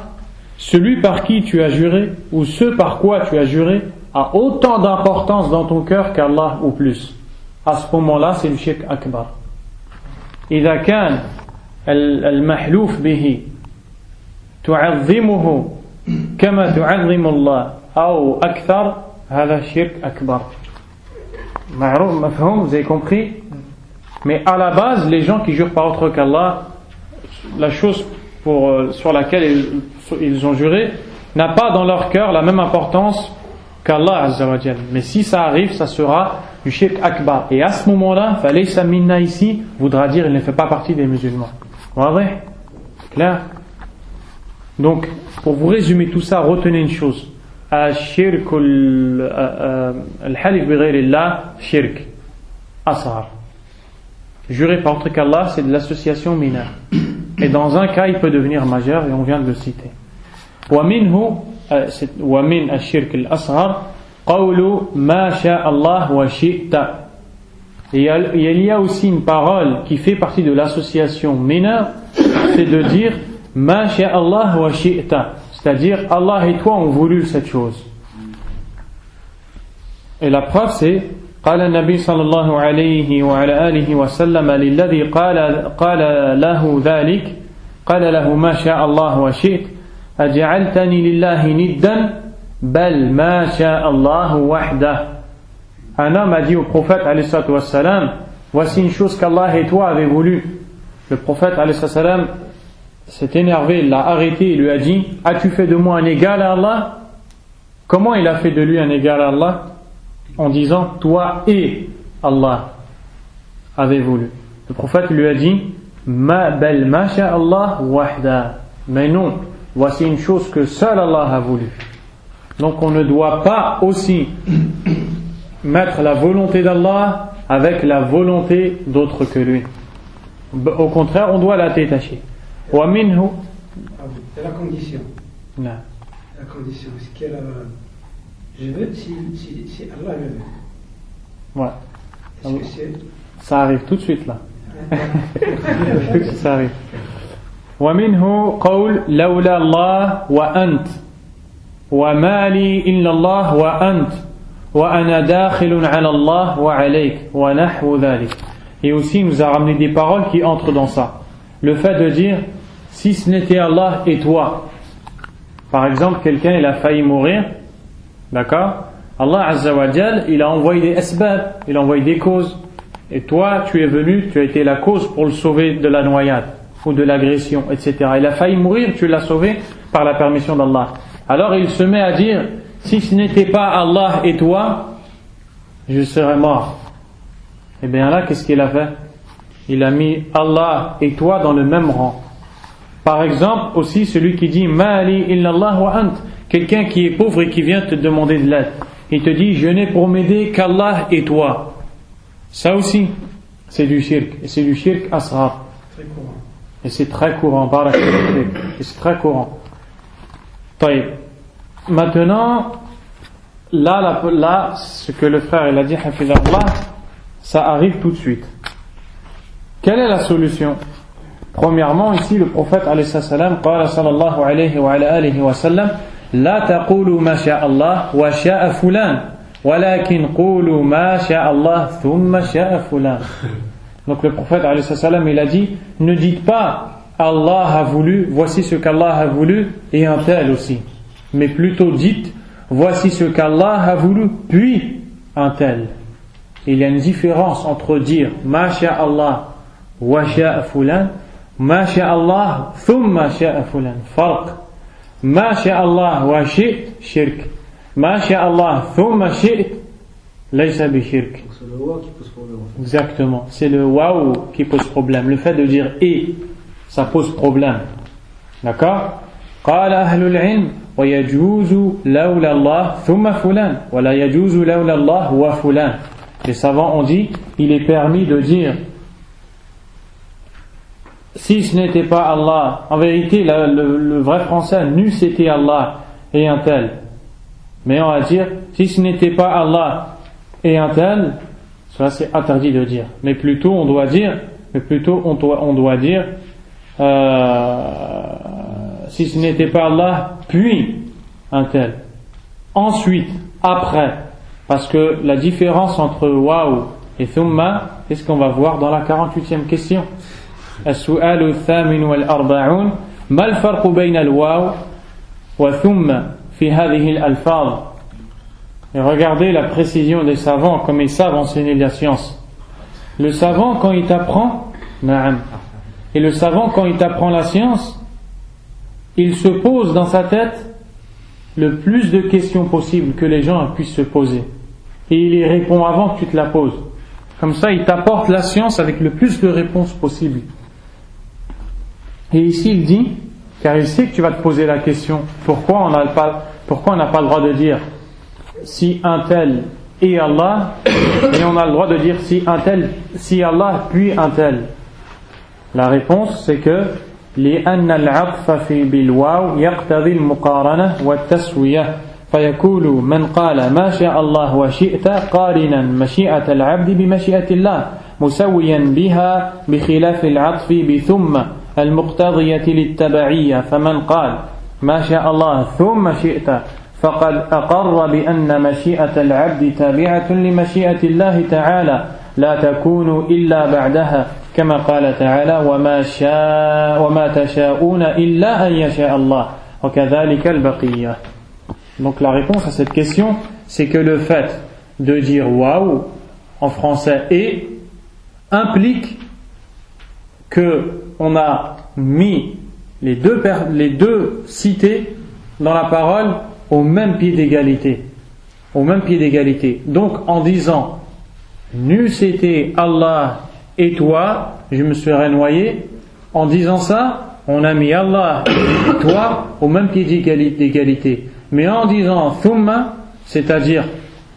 celui par qui tu as juré ou ce par quoi tu as juré a autant d'importance dans ton cœur qu'Allah ou plus. À ce moment-là, c'est le shirk akbar. إذا كان المحلوف به تعظمه كما تعظم الله أو أكثر هذا شرك أكبر. معروف مفهوم, vous avez compris? Mais à la base, les gens qui jurent par autre qu'Allah, la chose sur laquelle ils ont juré n'a pas dans leur cœur la même importance qu'Allah Azza wa Jal. Mais si ça arrive, ça sera du shirk akbar. Et à ce moment-là, falaysa minna ici voudra dire il ne fait pas partie des musulmans. Vrai? Clair? Donc, pour vous résumer tout ça, retenez une chose. الشرك الحلف بغير الله شرك أصغر. Jurer par autre qu'Allah, c'est de l'association mineure. Et dans un cas, il peut devenir majeur, et on vient de le citer. ومن الشرك الأصغر قول ما شاء الله وشئت. Et il y a aussi une parole qui fait partie de l'association mineure, c'est de dire ما شاء الله وشئت. C'est-à-dire, Allah et toi ont voulu cette chose. Et la preuve c'est قال النبي صلى الله عليه وعلى آله وسلم للذي قال له ذلك قال له ما شاء الله وشئت أجعلتني لله ندا Bal ma sha'Allahu wahda. Un homme a dit au prophète alayhi salatu wassalam, voici une chose qu'Allah et toi avez voulu. Le prophète alayhi salatu wassalam s'est énervé, il l'a arrêté et lui a dit, as-tu fait de moi un égal à Allah? Comment il a fait de lui un égal à Allah? En disant, toi et Allah avez voulu. Le prophète lui a dit, bal ma sha'Allah wahda. Mais non, voici une chose que seul Allah a voulu. Donc on ne doit pas aussi mettre la volonté d'Allah avec la volonté d'autre que lui. Au contraire, on doit la détacher. Wa minhu. C'est la condition. Non. La condition, c'est qu'elle je veux si Allah le veut. Ouais. Est-ce que c'est... Ça arrive tout de suite là. Tout de suite ça arrive. Wa minhu qawl lawla Allah wa ant wa ma li illa Allah wa ant wa ana dakhilun ala Allah wa alayk wa nahwu dhalik. Et aussi il nous a ramené des paroles qui entrent dans ça. Le fait de dire si ce n'était Allah et toi. Par exemple, quelqu'un il a failli mourir, d'accord? Allah Azza wa Jal, il a envoyé des asbab, il a envoyé des causes. Et toi, tu es venu, tu as été la cause pour le sauver de la noyade ou de l'agression, etc. Il a failli mourir, tu l'as sauvé par la permission d'Allah. Alors il se met à dire, si ce n'était pas Allah et toi, je serais mort. Et bien là, qu'est-ce qu'il a fait? Il a mis Allah et toi dans le même rang. Par exemple, aussi celui qui dit Mali illallah wa ant, quelqu'un qui est pauvre et qui vient te demander de l'aide. Il te dit, je n'ai pour m'aider qu'Allah et toi. Ça aussi, c'est du shirk. Et c'est du shirk asghar. Très courant. Et c'est très courant. Et c'est très courant. Taïb. Maintenant, là, ce que le frère il a dit, hafizahullah, ça arrive tout de suite. Quelle est la solution? Premièrement, ici, le prophète alayhi salam, qala sallallahu alayhi wa ala alihi wa sallam, la taqulu ma sha'a Allah wa sha'a fulan, walakin qulu ma sha'a Allah thumma sha'a fulan. Donc le prophète alayhi salam, il a dit, ne dites pas Allah a voulu, voici ce qu'Allah a voulu, et un tel aussi. Mais plutôt dites, voici ce qu'Allah a voulu, puis un tel. Il y a une différence entre dire ma sha'a Allah wa sha'a fulan, ma sha'a Allah thumma sha'a fulan. Farq. Ma sha'a Allah wa shi't shirk. Ma sha'a Allah thumma shi't laysa bi shirk. C'est le waouh qui pose problème. En fait. Exactement. C'est le waouh qui pose problème. Le fait de dire et, ça pose problème. D'accord? قال أهل العلم ويجوز لولا الله ثم فلان ولا يجوز لولا الله وفلان. Les savants ont dit, il est permis de dire si ce n'était pas Allah, en vérité le vrai français, n'eût été Allah et un tel. Mais on va dire, si ce n'était pas Allah et un tel, ça c'est interdit de dire. Mais plutôt on doit dire, si ce n'était pas Allah, puis un tel. Ensuite, après, parce que la différence entre waouh et thumma, c'est ce qu'on va voir dans la 48e question. السؤال الثامن والأربعون ما الفرق بين الواو وثم في هذه الألفاظ. Et regardez la précision des savants, comme ils savent enseigner la science. Le savant, quand il t'apprend, na'am, et le savant, quand il t'apprend la science, il se pose dans sa tête le plus de questions possibles que les gens puissent se poser. Et il y répond avant que tu te la poses. Comme ça, il t'apporte la science avec le plus de réponses possibles. Et ici, il dit, car il sait que tu vas te poser la question, pourquoi on n'a pas le droit de dire si un tel et Allah, et on a le droit de dire si un tel, si Allah, puis un tel. La réponse, c'est que لأن العطف في بالواو يقتضي المقارنة والتسوية فيقول من قال ما شاء الله وشئت قارنا مشيئة العبد بمشيئة الله مسويا بها بخلاف العطف بثم المقتضية للتبعية فمن قال ما شاء الله ثم شئت فقد أقر بأن مشيئة العبد تابعة لمشيئة الله تعالى لا تكون إلا بعدها كما قال تعالى وما تشاءون إلا أن يشاء الله وكذلك البقية. Donc la réponse à cette question, c'est que le fait de dire waouh en français et implique que on a mis les deux cités dans la parole au même pied d'égalité. Au même pied d'égalité. Donc en disant n'eût été Allah et toi, je me serais noyé, en disant ça, on a mis Allah et toi au même pied d'égalité. Mais en disant thumma, c'est-à-dire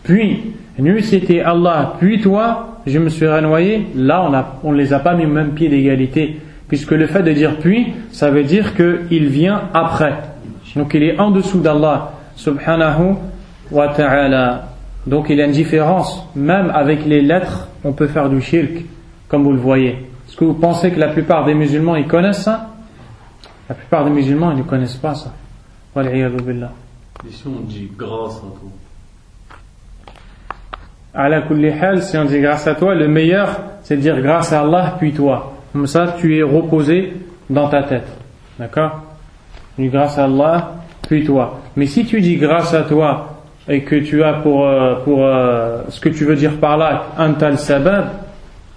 puis, n'eût été Allah puis toi, je me serais noyé, là on ne les a pas mis au même pied d'égalité. Puisque le fait de dire puis, ça veut dire qu'il vient après. Donc il est en dessous d'Allah subhanahu wa ta'ala. Donc il y a une différence. Même avec les lettres, on peut faire du shirk, comme vous le voyez. Est-ce que vous pensez que la plupart des musulmans, ils connaissent ça? La plupart des musulmans, ils ne connaissent pas ça. Wal'iyadu billah. Et si on dit grâce à toi? Ala kulli hal, si on dit grâce à toi, le meilleur, c'est de dire grâce à Allah, puis toi. Comme ça, tu es reposé dans ta tête. D'accord? Tu dis grâce à Allah, puis toi. Mais si tu dis grâce à toi, et que tu as pour ce que tu veux dire par là, un tal sabab,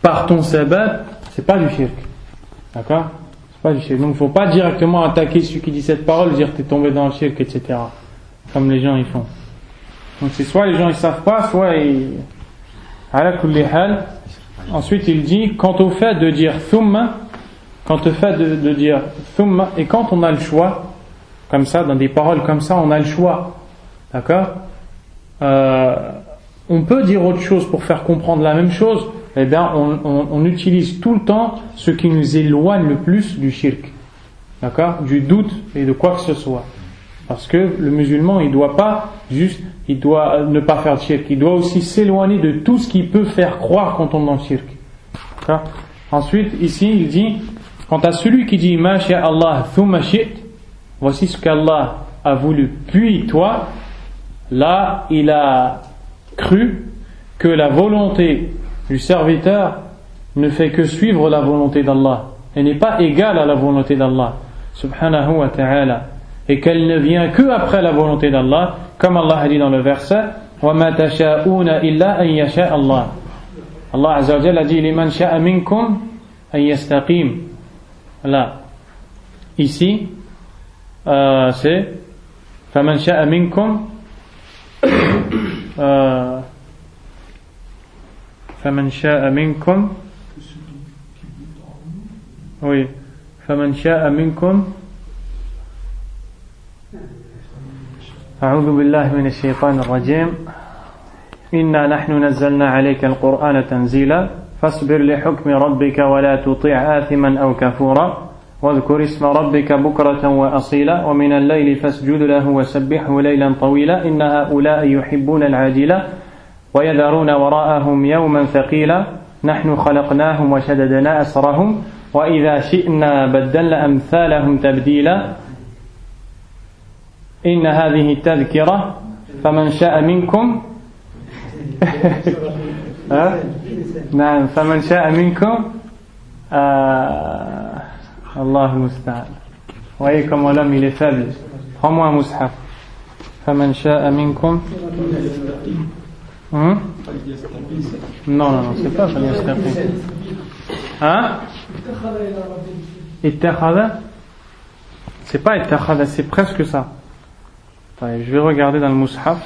par ton sabab, c'est pas du shirk. D'accord? C'est pas du shirk. Donc il ne faut pas directement attaquer celui qui dit cette parole, dire t'es tombé dans le shirk, etc. Comme les gens ils font. Donc c'est soit les gens ils savent pas, soit ils... Ala kulli hal. Ensuite il dit, quant au fait de dire thumma, quant au fait de dire thumma, et quand on a le choix, comme ça, dans des paroles comme ça, on a le choix. D'accord? On peut dire autre chose pour faire comprendre la même chose. Eh bien, on utilise tout le temps ce qui nous éloigne le plus du shirk. D'accord? Du doute et de quoi que ce soit. Parce que le musulman, il doit ne pas faire de shirk. Il doit aussi s'éloigner de tout ce qui peut faire croire qu'on tombe dans le shirk. D'accord? Ensuite, ici, il dit, quant à celui qui dit ma sha Allah thumma shi't, voici ce qu'Allah a voulu puis toi, là, il a cru que la volonté du serviteur ne fait que suivre la volonté d'Allah et n'est pas égale à la volonté d'Allah subhanahu wa ta'ala, et qu'elle ne vient que après la volonté d'Allah, comme Allah a dit dans le verset وَمَا تَشَاءُونَ إِلَّا أَن يَشَاءَ اللَّهُ. Allah azza wa jalla a dit لِمَنْ شَاءَ مِنْكُمْ أَن يَسْتَقِيمُ. Là, ici c'est فَمَنْ شَاءَ مِنْكُمْ فمن شاء منكم oui فمن شاء منكم أعوذ بالله من الشيطان الرجيم إنا نحن نزلنا عليك القرآن تنزيلا فاصبر لحكم ربك ولا تطع آثما أو كفورا واذكر اسم ربك بكرة وأصيلا ومن الليل فاسجد له وسبحه ليلا طويلا إن هؤلاء يحبون العاجلة ويذرون وراءهم يوما ثقيلا نحن خلقناهم وشددنا أسرهم وإذا شئنا بدلنا أمثالهم تبديلا إن هذه التذكرة فمن شاء منكم نعم فمن شاء منكم الله المستعان. Voyez comment l'homme il est faible. Prends-moi un mushaf. فمن شاء منكم. Non, c'est pas فليستقيم. Hein? اتخذ. C'est pas اتخذ, c'est presque ça. Je vais regarder dans le mushaf.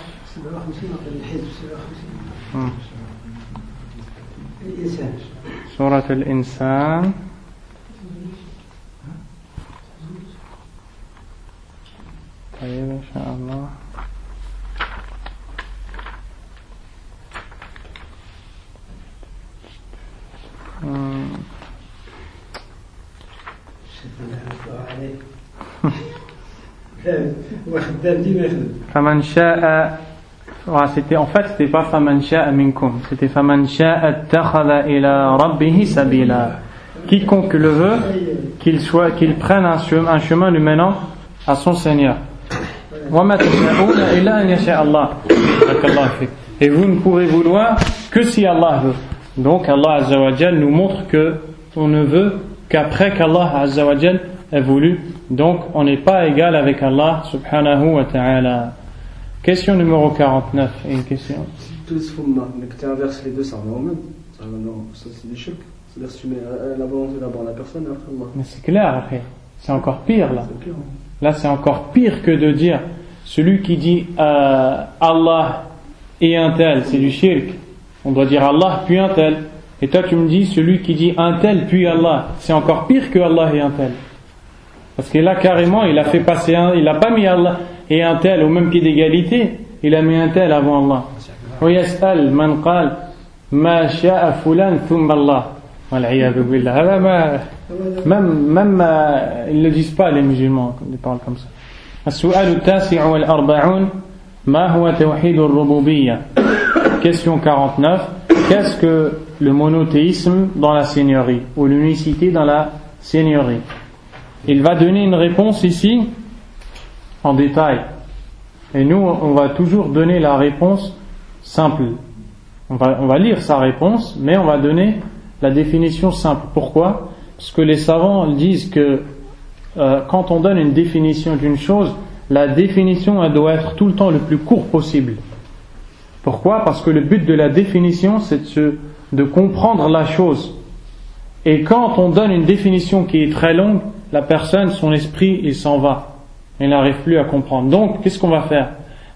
Surat al-Insan. طيب إن شاء الله. فمن شاء. C'était pas فمن شاء منكم, c'était فمن شاء اتخذ إلى ربه سبيلا. Quiconque le veut, qu'il prenne un chemin lui menant à son Seigneur. وَمَا تَشَاءُونَ إِلَّا أَن يَشَاءَ اللَّهُ. Et vous ne pourrez vouloir que si Allah veut. Donc Allah Azza wa Jal nous montre que on ne veut qu'après qu'Allah Azza wa Jal ait voulu. Donc on n'est pas égal avec Allah subhanahu wa ta'ala. Question numéro 49. Et une question. Si tous les sfumma, mais que tu inverses les deux, ça revient au même. Ça c'est des shirk. C'est-à-dire que tu mets la volonté d'abord la personne et après Allah. Mais c'est clair, après. C'est encore pire là. C'est clair. Là, c'est encore pire que de dire celui qui dit Allah et un tel, c'est du shirk. On doit dire Allah puis un tel. Et toi, tu me dis celui qui dit un tel puis Allah, c'est encore pire que Allah et un tel. Parce que là, carrément, il a fait passer il n'a pas mis Allah et un tel au même pied d'égalité. Il a mis un tel avant Allah. ويسأل من قال ما شاء فلان ثم الله والعياذ بالله. هذا même ils ne le disent pas les musulmans quand ils parlent comme ça. السؤال التاسع والأربعون ما هو توحيد الربوبية. Question 49. Qu'est-ce que le monothéisme dans la seigneurie ou l'unicité dans la seigneurie? Il va donner une réponse ici en détail. Et nous, on va toujours donner la réponse simple. On va lire sa réponse, mais on va donner la définition simple. Pourquoi? Parce que les savants disent que quand on donne une définition d'une chose, la définition elle doit être tout le temps le plus court possible. Pourquoi? Parce que le but de la définition, c'est de comprendre la chose. Et quand on donne une définition qui est très longue, la personne, son esprit, il s'en va. Il n'arrive plus à comprendre. Donc, qu'est-ce qu'on va faire?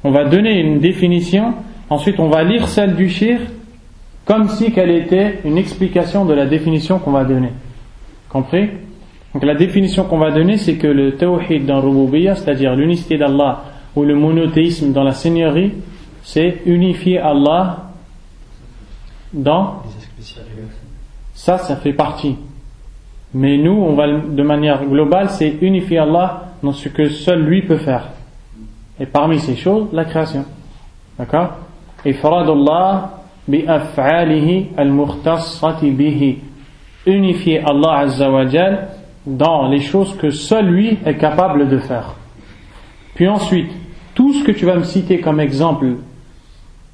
On va donner une définition, ensuite on va lire celle du shirk, comme si qu'elle était une explication de la définition qu'on va donner. Compris? Donc la définition qu'on va donner, c'est que le tawhid dans Rububiyya, c'est-à-dire l'unicité d'Allah, ou le monothéisme dans la seigneurie, c'est unifier Allah dans... Ça fait partie. Mais nous, on va de manière globale, c'est unifier Allah dans ce que seul lui peut faire. Et parmi ces choses, la création. D'accord? Ifradullah bi af'alihi al-mukhtassati bihi. Unifier Allah Azza wa Jal dans les choses que seul lui est capable de faire. Puis ensuite, tout ce que tu vas me citer comme exemple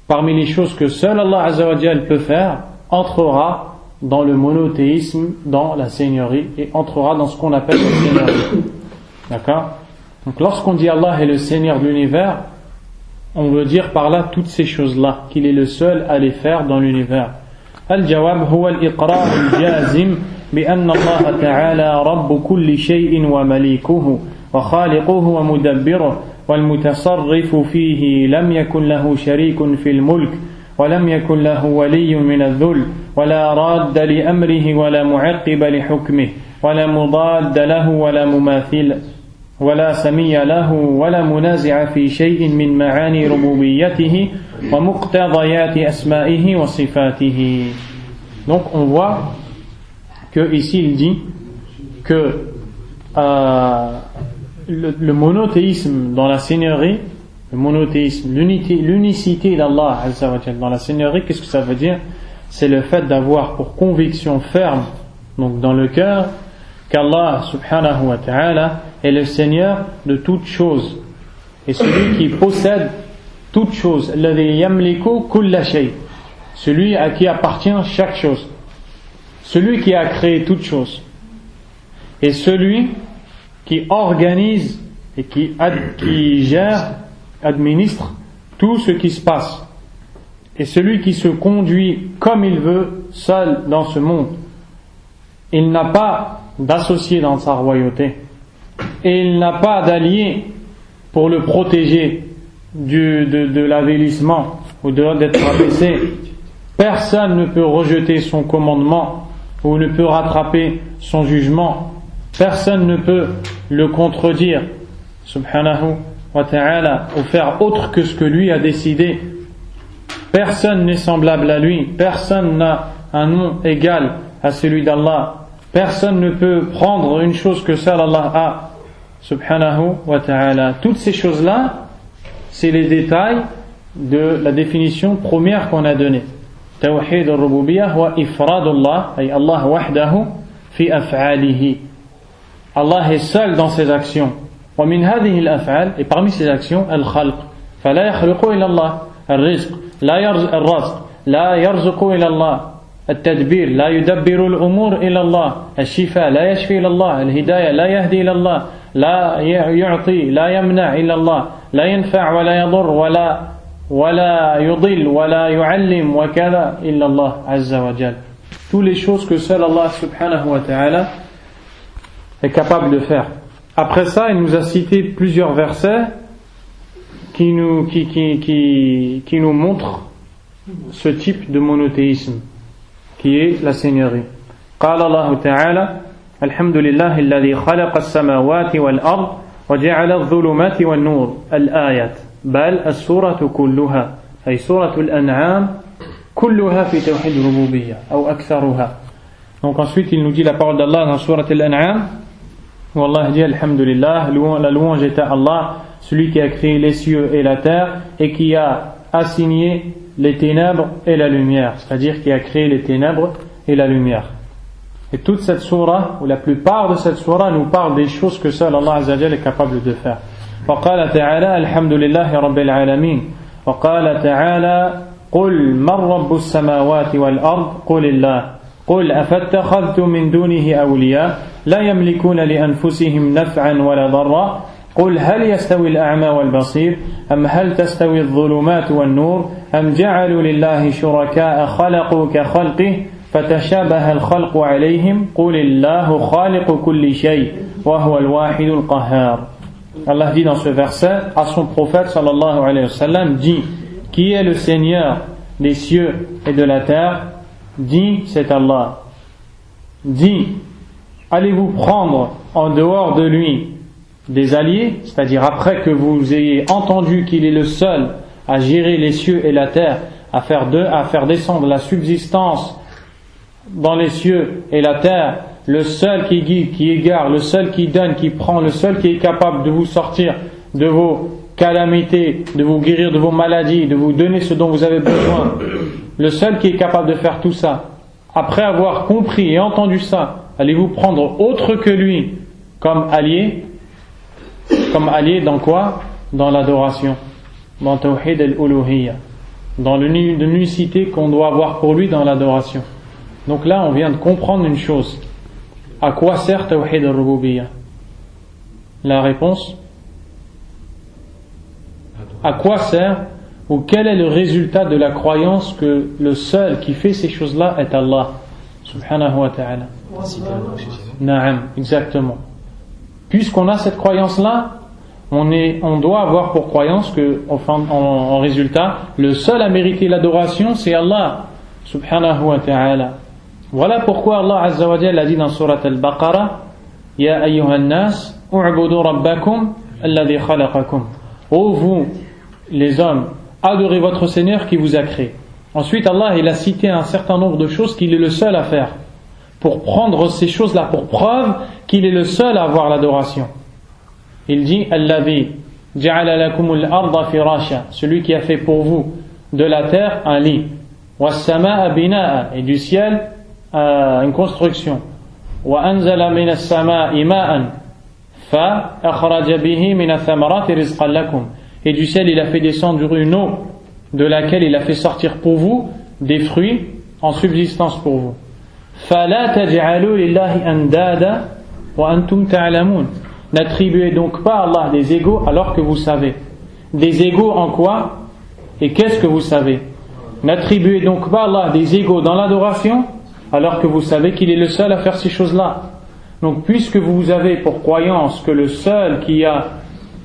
parmi les choses que seul Allah Azza wa Jal peut faire entrera dans le monothéisme, dans la seigneurie, et entrera dans ce qu'on appelle la seigneurie. D'accord? Donc lorsqu'on dit Allah est le Seigneur de l'univers, on veut dire par là toutes ces choses-là, qu'il est le seul à les faire dans l'univers. Al-jawab huwa al-iqrar al-jazim بأن الله تعالى رب كل شيء ومليكه وخالقه ومدبره والمتصرف فيه لم يكن له شريك في الملك ولم يكن له ولي من الذل ولا راد لأمره ولا معقب لحكمه ولا مضاد له ولا مماثل ولا سمي له ولا منازع في شيء من معاني ربوبيته ومقتضيات أسمائه وصفاته. Donc on voit que ici il dit que le monothéisme dans la seigneurie, le monothéisme, l'unicité d'Allah Azza wa Jalla dans la seigneurie, qu'est-ce que ça veut dire? C'est le fait d'avoir pour conviction ferme, donc dans le cœur, qu'Allah subhanahu wa ta'ala est le Seigneur de toutes choses et celui qui possède toutes choses, alladhi yamliku kulla shay, celui à qui appartient chaque chose, celui qui a créé toutes choses et celui qui organise et qui gère, administre tout ce qui se passe et celui qui se conduit comme il veut seul dans ce monde. Il n'a pas d'associé dans sa royauté et il n'a pas d'allié pour le protéger de l'avilissement ou d'être abaissé. Personne ne peut rejeter son commandement ou ne peut rattraper son jugement. Personne ne peut le contredire, subhanahu wa ta'ala, ou faire autre que ce que lui a décidé. Personne n'est semblable à lui, personne n'a un nom égal à celui d'Allah, personne ne peut prendre une chose que seul Allah a, subhanahu wa ta'ala. Toutes ces choses-là, c'est les détails de la définition première qu'on a donnée. Tawhid al-Rububiyyah wa ifradullah, ay Allah wahdahu fi af'alihi. Allah est seul dans ses actions. Wa min hadhihi al-af'al, et parmi ses actions, al-khalq. Fala yakhluqu illa Allah. Al-rizq, الرزق لا يرزق إلى الله. التدبير لا يدبر الأمور إلى الله. الشفاء لا يشفي إلى الله. الهداية لا يهدي إلى الله. لا يعطي لا يمنع إلى الله. لا ينفع ولا يضر ولا يضل ولا يعلم وكذا إلا الله عز وجل. Toutes les choses que seul Allah subhanahu wa ta'ala est capable de faire. Après ça, il nous a cité plusieurs versets qui nous montrent ce type de monothéisme qui est la seigneurie. قال الله تعالى الحمد لله الذي خلق السماوات والأرض وجعل الظلمات والنور الآيات بل السورة كلها أي سورة الأنعام كلها في توحيد الربوبية أو أكثرها. Donc ensuite il nous dit la parole d'Allah dans Surat Al-An'am où Allah dit Alhamdulillah, la louange est à Allah, celui qui a créé les cieux et la terre et qui a assigné les ténèbres et la lumière, c'est-à-dire qui a créé les ténèbres et la lumière. Et toute cette sourate, ou la plupart de cette sourate, nous parle des choses que seul Allah Azza wa Jalla est capable de faire. وقال تعالى الحمد لله رب العالمين وقال تعالى قل من رب السماوات والأرض قل الله قل أفاتخذتم من دونه أولياء لا يملكون لأنفسهم نفعا ولا ضرا قل هل يستوي الأعمى والبصير أم هل تستوي الظلمات والنور أم جعلوا لله شركاء خلقوا كخلقه فتشابه الخلق عليهم قل الله خالق كل شيء وهو الواحد القهار. Allah dit dans ce verset à son prophète sallallahu alayhi wa sallam, dit qui est le Seigneur des cieux et de la terre, dit c'est Allah. Dit allez-vous prendre en dehors de lui des alliés, c'est-à-dire après que vous ayez entendu qu'il est le seul à gérer les cieux et la terre, à faire descendre la subsistance dans les cieux et la terre, le seul qui guide, qui égare, le seul qui donne, qui prend, le seul qui est capable de vous sortir de vos calamités, de vous guérir de vos maladies, de vous donner ce dont vous avez besoin, le seul qui est capable de faire tout ça. Après avoir compris et entendu ça, allez-vous prendre autre que lui comme allié dans quoi? Dans l'adoration, dans Tawhid al-Uluhiyya, dans l'unicité qu'on doit avoir pour lui dans l'adoration. Donc là on vient de comprendre une chose. À quoi sert Tawhid al-Rububiyya? La réponse, à quoi sert ou quel est le résultat de la croyance que le seul qui fait ces choses-là est Allah subhanahu wa ta'ala? Na'am, exactement. Puisqu'on a cette croyance-là, on doit avoir pour croyance que en résultat, le seul à mériter l'adoration c'est Allah subhanahu wa ta'ala. Voilà pourquoi Allah Azza wa Jalla a dit dans Surat Al-Baqarah Ya ayyuhan nas u'budu rabbakum alladhi khalaqakum. Ô vous les hommes, adorez votre Seigneur qui vous a créé. Ensuite Allah il a cité un certain nombre de choses qu'il est le seul à faire, pour prendre ces choses-là pour preuve qu'il est le seul à avoir l'adoration. Il dit alladhi ja'ala lakumul arda firasha, celui qui a fait pour vous de la terre un lit, was samaa binaa, et du ciel une construction, wa anzala minas samaa'i ma'an fa akhraja bihi minath thamarati rizqan lakum, et du ciel il a fait descendre une eau de laquelle il a fait sortir pour vous des fruits en subsistance pour vous. Fala taj'alu lillahi andada wa antum ta'lamun. N'attribuez donc pas à Allah des égaux alors que vous savez. Des égaux en quoi? Et qu'est-ce que vous savez? N'attribuez donc pas à Allah des égaux dans l'adoration alors que vous savez qu'il est le seul à faire ces choses-là. Donc puisque vous avez pour croyance que le seul qui a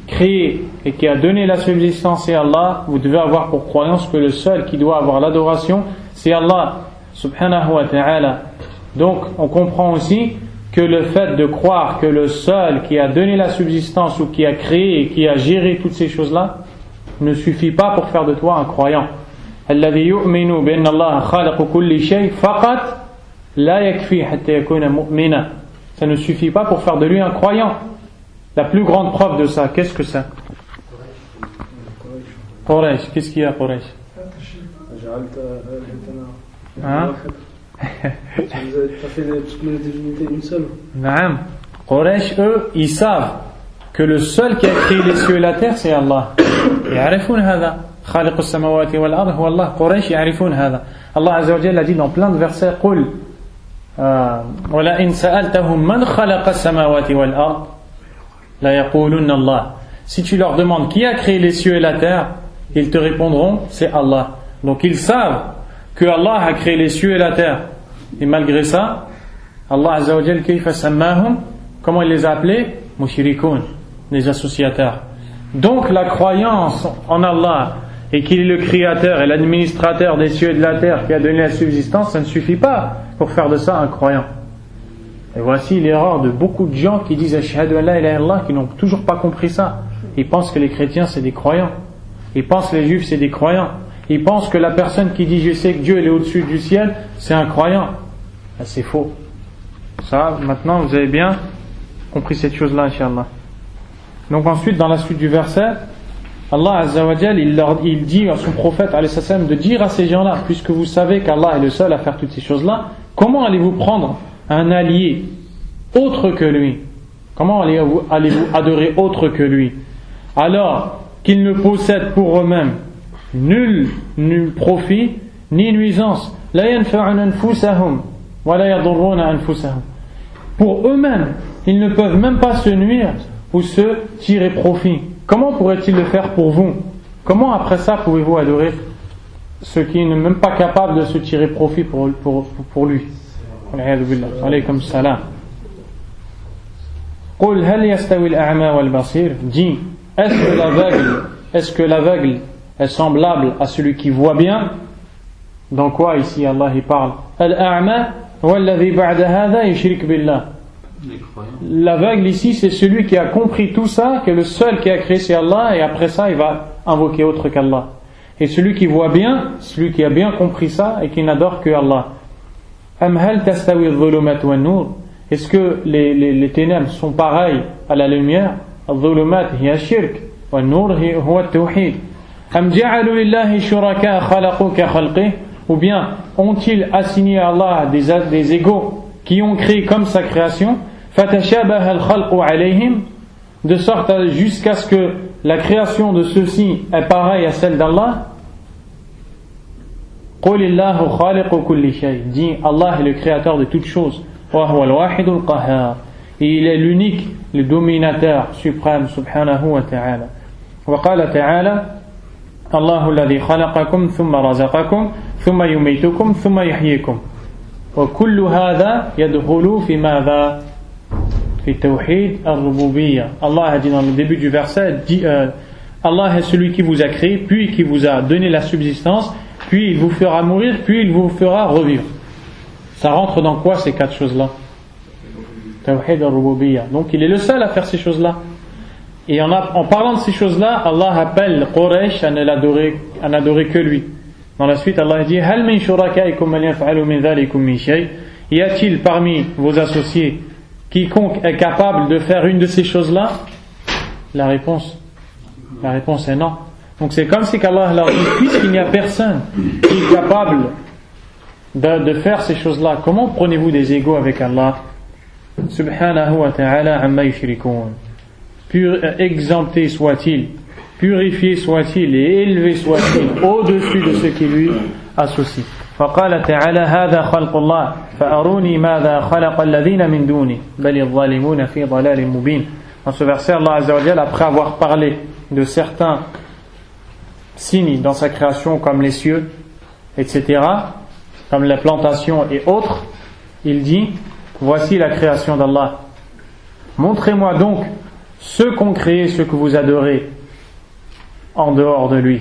créé et qui a donné la subsistance est Allah, vous devez avoir pour croyance que le seul qui doit avoir l'adoration c'est Allah subhanahu wa ta'ala. Donc on comprend aussi que le fait de croire que le seul qui a donné la subsistance ou qui a créé et qui a géré toutes ces choses-là ne suffit pas pour faire de toi un croyant. الذي يؤمن بأن الله خالق كل شيء فقط لا يكفي حتى يكون مؤمنا. Ça ne suffit pas pour faire de lui un croyant. La plus grande preuve de ça, qu'est-ce que c'est? Quraysh, qu'est-ce qu'il y a Quraysh? Hein? T'as fait toutes les divinités une seule. Naam. Quraysh, eux, ils savent que le seul qui a créé les cieux et la terre c'est Allah. يعرفون هذا. خالق السماوات والأرض هو الله. قريش يعرفون هذا. Allah Azza wa Jalla a dit dans plein de versets قل ولئن سألتهم من خلق السماوات والأرض لا يقولون الله. Si tu leur demandes qui a créé les cieux et la terre, ils te répondront c'est Allah. Donc ils savent que Allah a créé les cieux et la terre. Et malgré ça, Allah Azza wa Jal kayfa sammahum, comment il les a appelés? Mushrikoun, les associateurs. Donc la croyance en Allah et qu'il est le créateur et l'administrateur des cieux et de la terre qui a donné la subsistance, ça ne suffit pas pour faire de ça un croyant. Et voici l'erreur de beaucoup de gens qui disent Ashhadu an la ilaha illallah, qui n'ont toujours pas compris ça. Ils pensent que les chrétiens c'est des croyants. Ils pensent que les juifs c'est des croyants. Ils pensent que la personne qui dit je sais que Dieu est au-dessus du ciel, c'est un croyant. C'est faux. Ça, maintenant vous avez bien compris cette chose-là, Inch'Allah. Donc ensuite, dans la suite du verset, Allah Azza wa Jal, il dit à son prophète alayhi salam de dire à ces gens-là, puisque vous savez qu'Allah est le seul à faire toutes ces choses-là, comment allez-vous prendre un allié autre que lui? Comment allez-vous adorer autre que lui, alors qu'ils ne possèdent pour eux-mêmes nul profit ni nuisance? La yanfa'una anfusahum wa la yadurruna anfusahum. Pour eux-mêmes, ils ne peuvent même pas se nuire ou se tirer profit. Comment pourrait-il le faire pour vous? Comment après ça pouvez-vous adorer ceux qui ne sont même pas capables de se tirer profit pour lui? Alaykum salam. Qul hal yastawi al-a'ma wal-basir. Dis, est-ce que l'aveugle est semblable à celui qui voit bien? Dans quoi ici Allah il parle? Al-a'ma walladhi ba'da hadha yushrik billah. L'aveugle ici c'est celui qui a compris tout ça, que le seul qui a créé c'est Allah, et après ça il va invoquer autre qu'Allah. Et celui qui voit bien, celui qui a bien compris ça et qui n'adore que Allah. Am hal tastawi adh-dhulumat wan-nur. Est-ce que les ténèbres sont pareilles à la lumière? Adh-dhulumat hiya shirk wan-nur huwa at-tawhid. Am ja'alu lillahi shuraka khalaqu ka khalqihi. Ou bien ont-ils assigné à Allah des égaux qui ont créé comme sa création? فَتَشَابَهَ الْخَلْقُ عَلَيْهِمْ, de sorte jusqu'à ce que la création de ceux-ci est pareille à celle d'Allah. قُلِ اللَّهُ خَالِقُ كُلِّ شَيْءٍ. Dit Allah est le créateur de toutes choses. وَهُوَ الْوَاحِدُ الْقَهَّارُ. Et il est l'unique, le dominateur suprême, subhanahu wa ta'ala. وقال تعالى الله الذي خلقكم ثم رزقكم ثم يميتكم ثم يحييكم وكل هذا يدخل في ماذا؟ في توحيد الربوبية. Allah a dit dans le début du verset, Allah est celui qui vous a créé, puis qui vous a donné la subsistance, puis il vous fera mourir, puis il vous fera revivre. Ça rentre dans quoi ces quatre choses-là? Tawhid al-Rububiyya. Donc il est le seul à faire ces choses-là. Et en parlant de ces choses-là, Allah appelle Quraysh à n'adorer que lui. Dans la suite, Allah dit Hal min shurakaikum man yaf'alu min dhalikum min shay. Y a-t-il parmi vos associés quiconque est capable de faire une de ces choses-là? La réponse est non. Donc c'est comme si qu'Allah leur dit, puisqu'il n'y a personne qui est capable de faire ces choses-là, comment prenez-vous des égaux avec Allah? Subhanahu wa ta'ala amma yushrikun. Exempté soit-il, purifié soit-il et élevé soit-il au-dessus de ce qui lui associe. فقال تعالى هذا خلق الله فأروني ماذا خلق الذين من دونه بل الظالمون في ضلال مبين. Dans ce verset, Allah Azza wa Jalla, après avoir parlé de certains signes dans sa création comme les cieux, etc., comme la plantation et autres, il dit voici la création d'Allah. Montrez-moi donc ceux qu'ont créé, ceux que vous adorez en dehors de lui.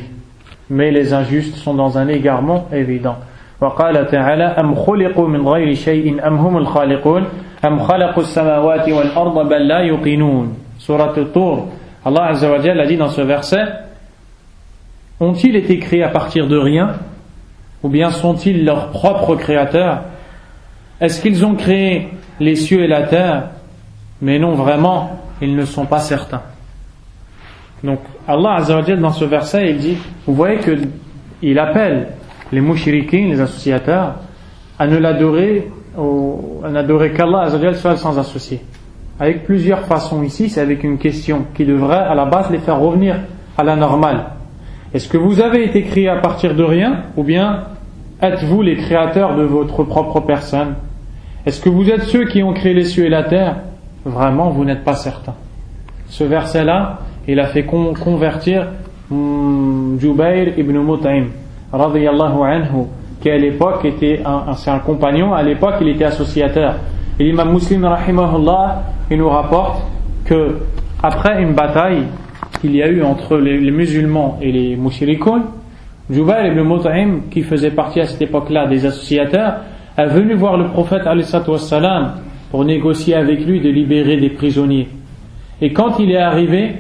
Mais les injustes sont dans un égarement évident. وقال تعالى أم خلقوا من غير شيء أم هم الخالقون أم خلقوا السماوات والأرض بل لا يوقنون. Surat At-Tur, Allah Azza wa Jalla a dit dans ce verset, ont-ils été créés à partir de rien ou bien sont-ils leurs propres créateurs? Est-ce qu'ils ont créé les cieux et la terre? Mais non, vraiment, ils ne sont pas certains. Donc Allah Azza wa Jalla dans ce verset il dit, vous voyez qu'il appelle les mouchriquins, les associateurs, à ne n'adorer qu'Allah Azza wa Jalla seul sans associé. Avec plusieurs façons ici, c'est avec une question qui devrait à la base les faire revenir à la normale. Est-ce que vous avez été créés à partir de rien ou bien êtes-vous les créateurs de votre propre personne? Est-ce que vous êtes ceux qui ont créé les cieux et la terre? Vraiment, vous n'êtes pas certains. Ce verset-là, il a fait convertir Jubayr ibn Mut'im radiyallahu anhu, qui à l'époque était c'est un compagnon, à l'époque il était associateur. Et l'imam Muslim rahimahullah, il nous rapporte que après une bataille qu'il y a eu entre les musulmans et les mushrikoun, Jubayr ibn Mut'im, qui faisait partie à cette époque-là des associateurs, est venu voir le prophète alayhi salatu wassalam pour négocier avec lui de libérer des prisonniers. Et quand il est arrivé,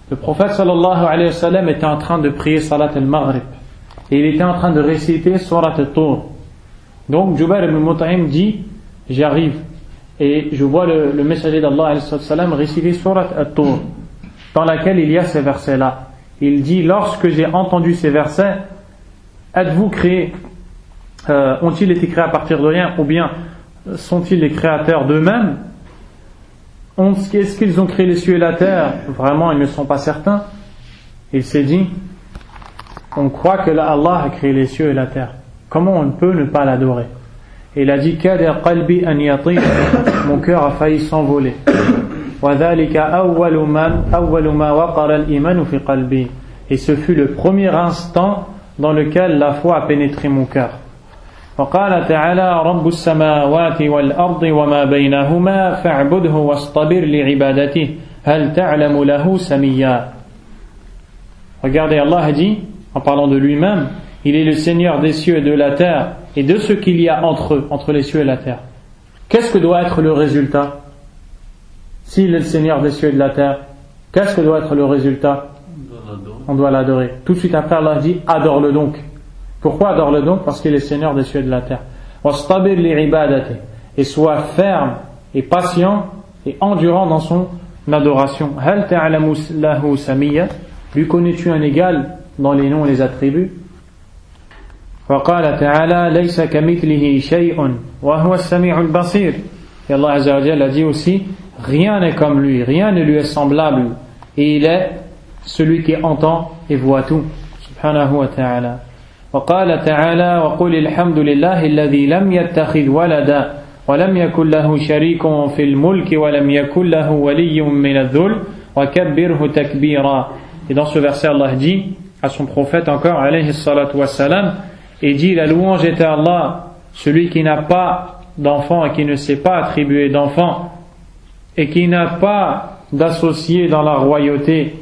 le prophète sallallahu alayhi wa sallam était en train de prier salat al-maghrib et il était en train de réciter surat al-Tur. Donc Jubayr ibn Mut'im dit, j'arrive et je vois le messager d'Allah alayhi sallam réciter surat al-Tur, dans laquelle il y a ces versets-là. Il dit, lorsque j'ai entendu ces versets, êtes-vous créés, ont-ils été créés à partir de rien, ou bien sont-ils les créateurs d'eux-mêmes? Est-ce qu'ils ont créé les cieux et la terre? Vraiment, ils ne sont pas certains. Il s'est dit, on croit que Allah a créé les cieux et la terre. Comment on peut ne pas l'adorer? Et il a dit, kada qalbi an yatir, mon cœur a failli s'envoler. Et ce fut le premier instant dans lequel la foi a pénétré mon cœur. وقال تعالى رب السماوات والأرض وما بينهما فاعبده واصطبر لعبادته هل تعلم له سميا. Regardez, Allah a dit, en parlant de lui-même, il est le Seigneur des cieux et de la terre et de ce qu'il y a entre eux, entre les cieux et la terre. Qu'est-ce que doit être le résultat? S'il est le Seigneur des cieux et de la terre, qu'est-ce que doit être le résultat? On doit l'adorer. Tout de suite après, Allah dit, adore-le donc. Pourquoi adore-le donc? Parce qu'il est Seigneur des cieux et de la terre. Et sois ferme et patient et endurant dans son adoration. Lui connais-tu un égal dans les noms et les attributs? Et Allah Azza wa Jalla a dit aussi, rien n'est comme lui, rien ne lui est semblable, et il est celui qui entend et voit tout. Subhanahu wa ta'ala. وقال تعالى وقل الحمد لله الذي لم يتخذ ولدا ولم يكن له شريك في الملك ولم يكن له ولي من الذل وكبره تكبيرا. Et dans ce verset, Allah dit à son prophète encore, alayhi salatu wassalam, et dit, la louange est à Allah, celui qui n'a pas d'enfant et qui ne s'est pas attribué d'enfant et qui n'a pas d'associé dans la royauté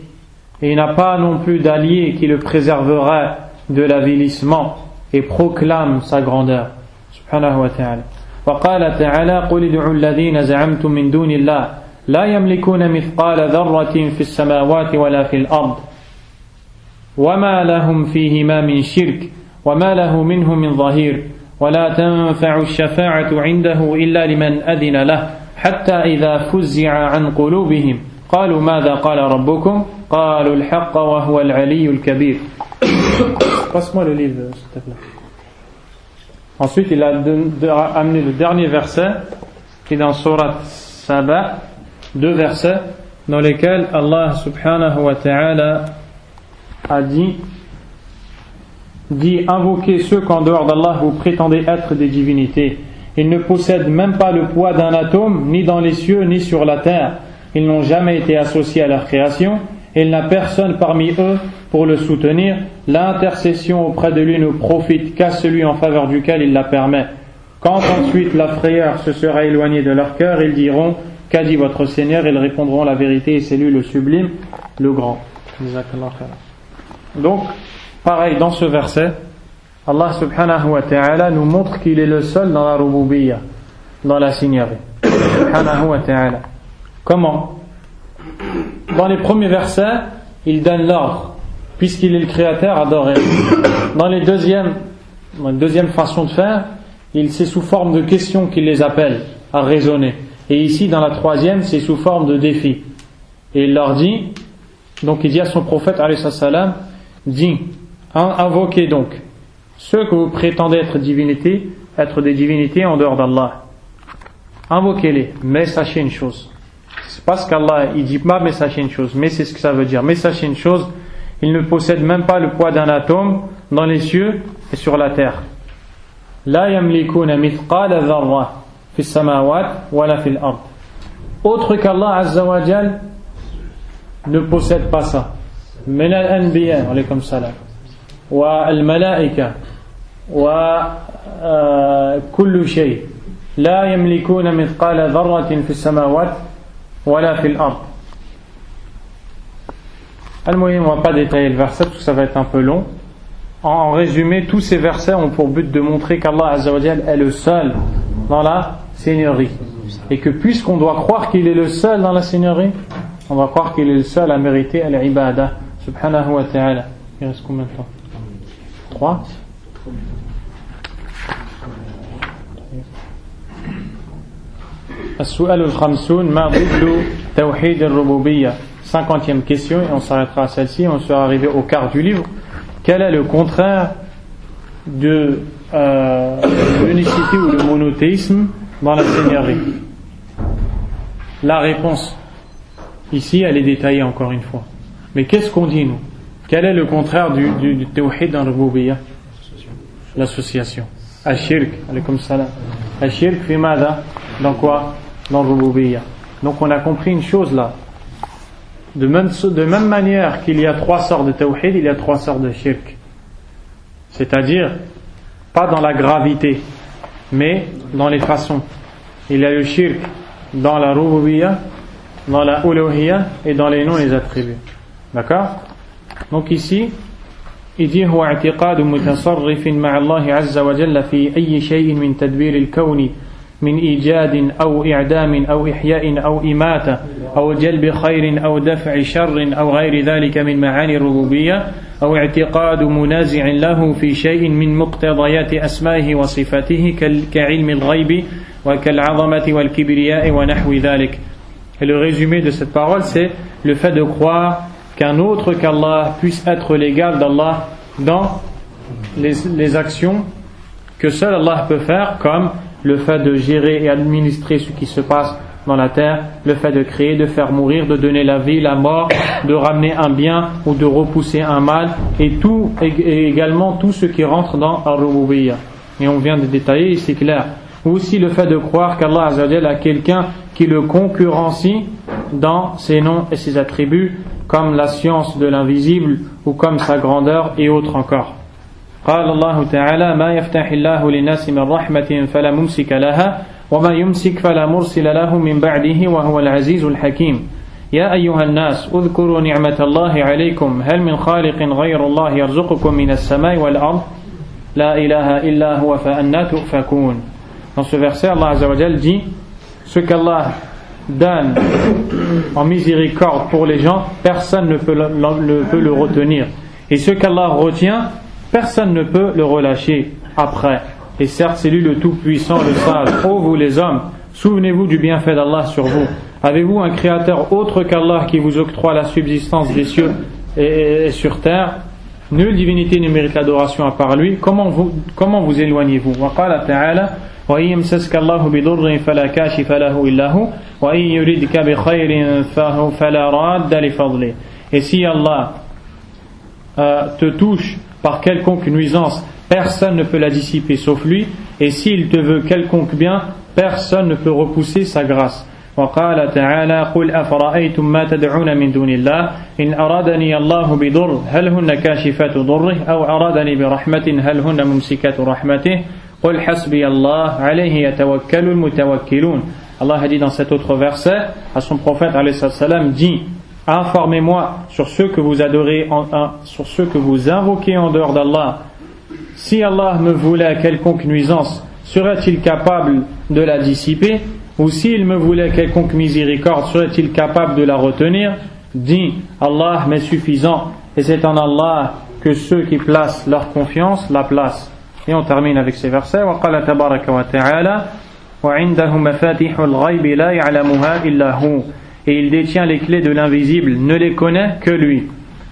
et n'a pas non plus d'allié qui le préserverait de l'avilissement, et proclame sa grandeur. Subhanahu wa ta'ala. وقال تعالى قل ادعوا الذين زعمتم من دون الله لا يملكون مثقال ذرة في السماوات ولا في الأرض وما لهم فيهما من شرك وما له منه من ظهير ولا تنفع الشفاعة عنده إلا لمن أذن له حتى إذا فزع عن قلوبهم قالوا ماذا قال ربكم قالوا الحق وهو العلي الكبير. Passe-moi le livre, s'il te plaît. Ensuite, il a amené le dernier verset, qui est dans Surat Saba, 2 versets, dans lesquels Allah subhanahu wa ta'ala a dit, invoquez ceux qu'en dehors d'Allah vous prétendez être des divinités. Ils ne possèdent même pas le poids d'un atome, ni dans les cieux, ni sur la terre. Ils n'ont jamais été associés à leur création. Et il n'a personne parmi eux pour le soutenir. L'intercession auprès de lui ne profite qu'à celui en faveur duquel il la permet. Quand ensuite la frayeur se sera éloignée de leur cœur, ils diront, qu'a dit votre Seigneur? Ils répondront la vérité, et c'est lui le sublime, le grand. Donc, pareil, dans ce verset, Allah subhanahu wa ta'ala nous montre qu'il est le seul dans la rububiyya, dans la seigneurie. Subhanahu wa ta'ala. Comment? Dans les premiers versets, il donne l'ordre, puisqu'il est le créateur, adoré. Dans la deuxième façon de faire, c'est sous forme de questions qu'il les appelle à raisonner. Et ici, dans la troisième, c'est sous forme de défi. Et il leur dit, donc il dit à son prophète, alayhi salam, dit, invoquez donc ceux que vous prétendez être des divinités en dehors d'Allah. Invoquez-les, mais sachez une chose. C'est parce qu'Allah, il dit pas, mais sachez une chose, mais c'est ce que ça veut dire. Mais sachez une chose, il ne possède même pas le poids d'un atome dans les cieux et sur la terre. La yamlikuna mithqala dharra fi samawat wala fil ard. Autre qu'Allah Azza wa Jal ne possède pas ça. من الأنبياء عليكم السلام والملائكة وكل شيء لا يملكون مثقال ذرة في السماوات ولا في الأرض. Al-Muhim, on ne va pas détailler le verset parce que ça va être un peu long. En résumé, tous ces versets ont pour but de montrer qu'Allah Azza wa Jal est le seul dans la seigneurie. Et que puisqu'on doit croire qu'il est le seul dans la seigneurie, on va croire qu'il est le seul à mériter al-ibadah subhanahu wa ta'ala. Il reste combien de temps? 3. السؤال الخمسون ما ضد توحيد الربوبية. 50e question et on s'arrêtera à celle-ci. On sera arrivé au quart du livre. Quel est le contraire de l'unicité ou le monothéisme dans la seigneurie? La réponse ici elle est détaillée encore une fois. Mais qu'est-ce qu'on dit nous? Quel est le contraire du tawhid dans Rububiyya? L'association. Ashirk, alaykum salam. Ashirk fi mada? Dans quoi? Dans Rububiyya. Donc on a compris une chose là. De même manière qu'il y a 3 sortes de tawhid, il y a 3 sortes de shirk. C'est-à-dire, pas dans la gravité, mais dans les façons. Il y a le shirk dans la Rububiyya, dans la uluhiyya et dans les noms et les attributs. D'accord? Donc ici, il dit هو اعتقاد متصرف مع الله عز وجل في أي شيء من تدبير الكون من إيجاد أو إعدام أو إحياء أو إماتة أو جلب خير أو دفع شر أو غير ذلك من معاني الربوبية أو اعتقاد منازع له في شيء من مقتضيات أسمائه وصفاته كعلم الغيب وكالعظمة والكبرياء ونحو ذلك. Et le résumé de cette parole, c'est le fait de croire qu'un autre qu'Allah puisse être l'égal d'Allah dans les actions que seul Allah peut faire, comme le fait de gérer et administrer ce qui se passe dans la terre, le fait de créer, de faire mourir, de donner la vie, la mort, de ramener un bien ou de repousser un mal, et également tout ce qui rentre dans Ar-Rububiyya. Et on vient de détailler, c'est clair. Ou aussi le fait de croire qu'Allah Azza wa Jalla a quelqu'un qui le concurrencie dans ses noms et ses attributs, comme la science de l'invisible ou comme sa grandeur et autres encore. قال الله تعالى ما يفتح الله للناس من رحمة فلا ممسك لها وما يمسك فلا مرسل له من بعده وهو العزيز الحكيم يا أيها الناس اذكروا نعمة الله عليكم هل من خالق غير الله يرزقكم من السماء والأرض لا إله إلا هو فأنى تؤفكون. Dans ce verset, Allah Azza wa Jal dit ce qu'Allah donne en miséricorde pour les gens, personne ne peut le retenir. Et ce qu'Allah retient, personne ne peut le relâcher après. Et certes, c'est lui le tout-puissant, le sage. Ô vous les hommes, souvenez-vous du bienfait d'Allah sur vous. Avez-vous un créateur autre qu'Allah qui vous octroie la subsistance des cieux et sur terre? Nulle divinité ne mérite l'adoration à part lui. Comment vous éloignez-vous? Wa qala ta'ala وَإِن يَمْسَسْكَ اللَّهُ بِضُرٍّ فَلَا كَاشِفَ لَهُ إِلَّا هُوَ وَإِن يُرِدْكَ بِخَيْرٍ فَلَا رَادَّ لِفَضْلِهِ. Et si Allah te touche par quelconque nuisance, personne ne peut la dissiper sauf lui, et s'il te veut quelconque bien, personne ne peut repousser sa grâce. وقال تعالى قل أفرأيتم ما تدعون من دون الله إن أرادني الله بضر هل هن كاشفات ضره أو أرادني برحمة هل هن ممسكات رحمته قل حسبي الله عليه يتوكل المتوكلون. Allah a dit dans cet autre verset à son prophète alayhi salam, dit informez-moi sur ceux que vous adorez, sur ceux que vous invoquez en dehors d'Allah. Si Allah me voulait quelconque nuisance, serait-il capable de la dissiper? Ou s'il me voulait quelconque miséricorde, serait-il capable de la retenir? Dis, Allah m'est suffisant, et c'est en Allah que ceux qui placent leur confiance la placent. Et on termine avec ces versets. وَقَالَ تَبَارَكَ وَتَعَالَى وَعِنْدَهُ مَفَاتِحُ الْغَيْبِ لَا يَعْلَمُهَا إِلَّا هُوَ. Et il détient les clés de l'invisible, ne les connaît que lui.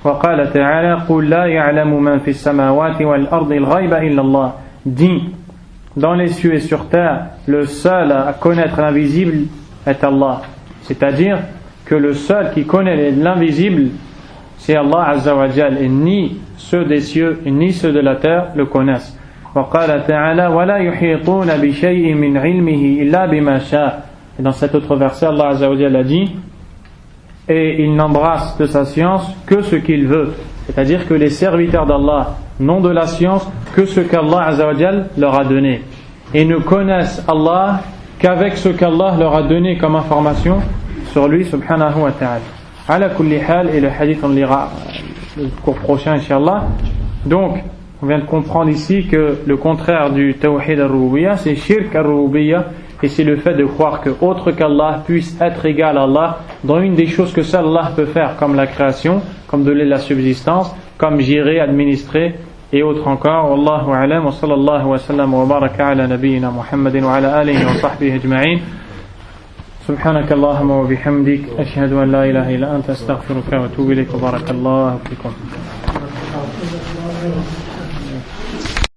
وَقَالَ تَعَالَى قُلْ لَا يَعْلَمُ مَنْ فِي السَّمَاوَاتِ وَالْأَرْضِ الْغَيْبَ إِلَّا اللَّهُ. Dis, dans les cieux et sur terre, le seul à connaître l'invisible est Allah. C'est-à-dire que le seul qui connaît l'invisible, c'est Allah Azza wa Jal, et ni ceux des cieux ni ceux de la terre le connaissent. وقال تعالى ولا يحيطون بشيء من علمه إلا بما شاء. Et dans cet autre verset, Allah Azza wa Jalla a dit et il n'embrasse de sa science que ce qu'il veut. C'est-à-dire que les serviteurs d'Allah n'ont de la science que ce qu'Allah Azza wa Jal leur a donné. Et ne connaissent Allah qu'avec ce qu'Allah leur a donné comme information sur lui, subhanahu wa ta'ala. Ala kulli hal, et le hadith on lira le cours prochain, inshallah. Donc, on vient de comprendre ici que le contraire du tawhid al-rububiyya, c'est shirk al-rububiyya, et c'est le fait de croire que autre qu'Allah puisse être égal à Allah dans une des choses que seul Allah peut faire, comme la création, comme donner la subsistance, comme gérer, administrer, et autres encore. Wallahu a'lam, wa sallallahu wa sallam wa baraka ala nabiyyina Muhammadin wa ala alihi wa sahbihi ajma'in. سبحانك اللهم وبحمدك أشهد أن لا إله إلا أنت أستغفرك وأتوب إليك وبارك الله فيكم.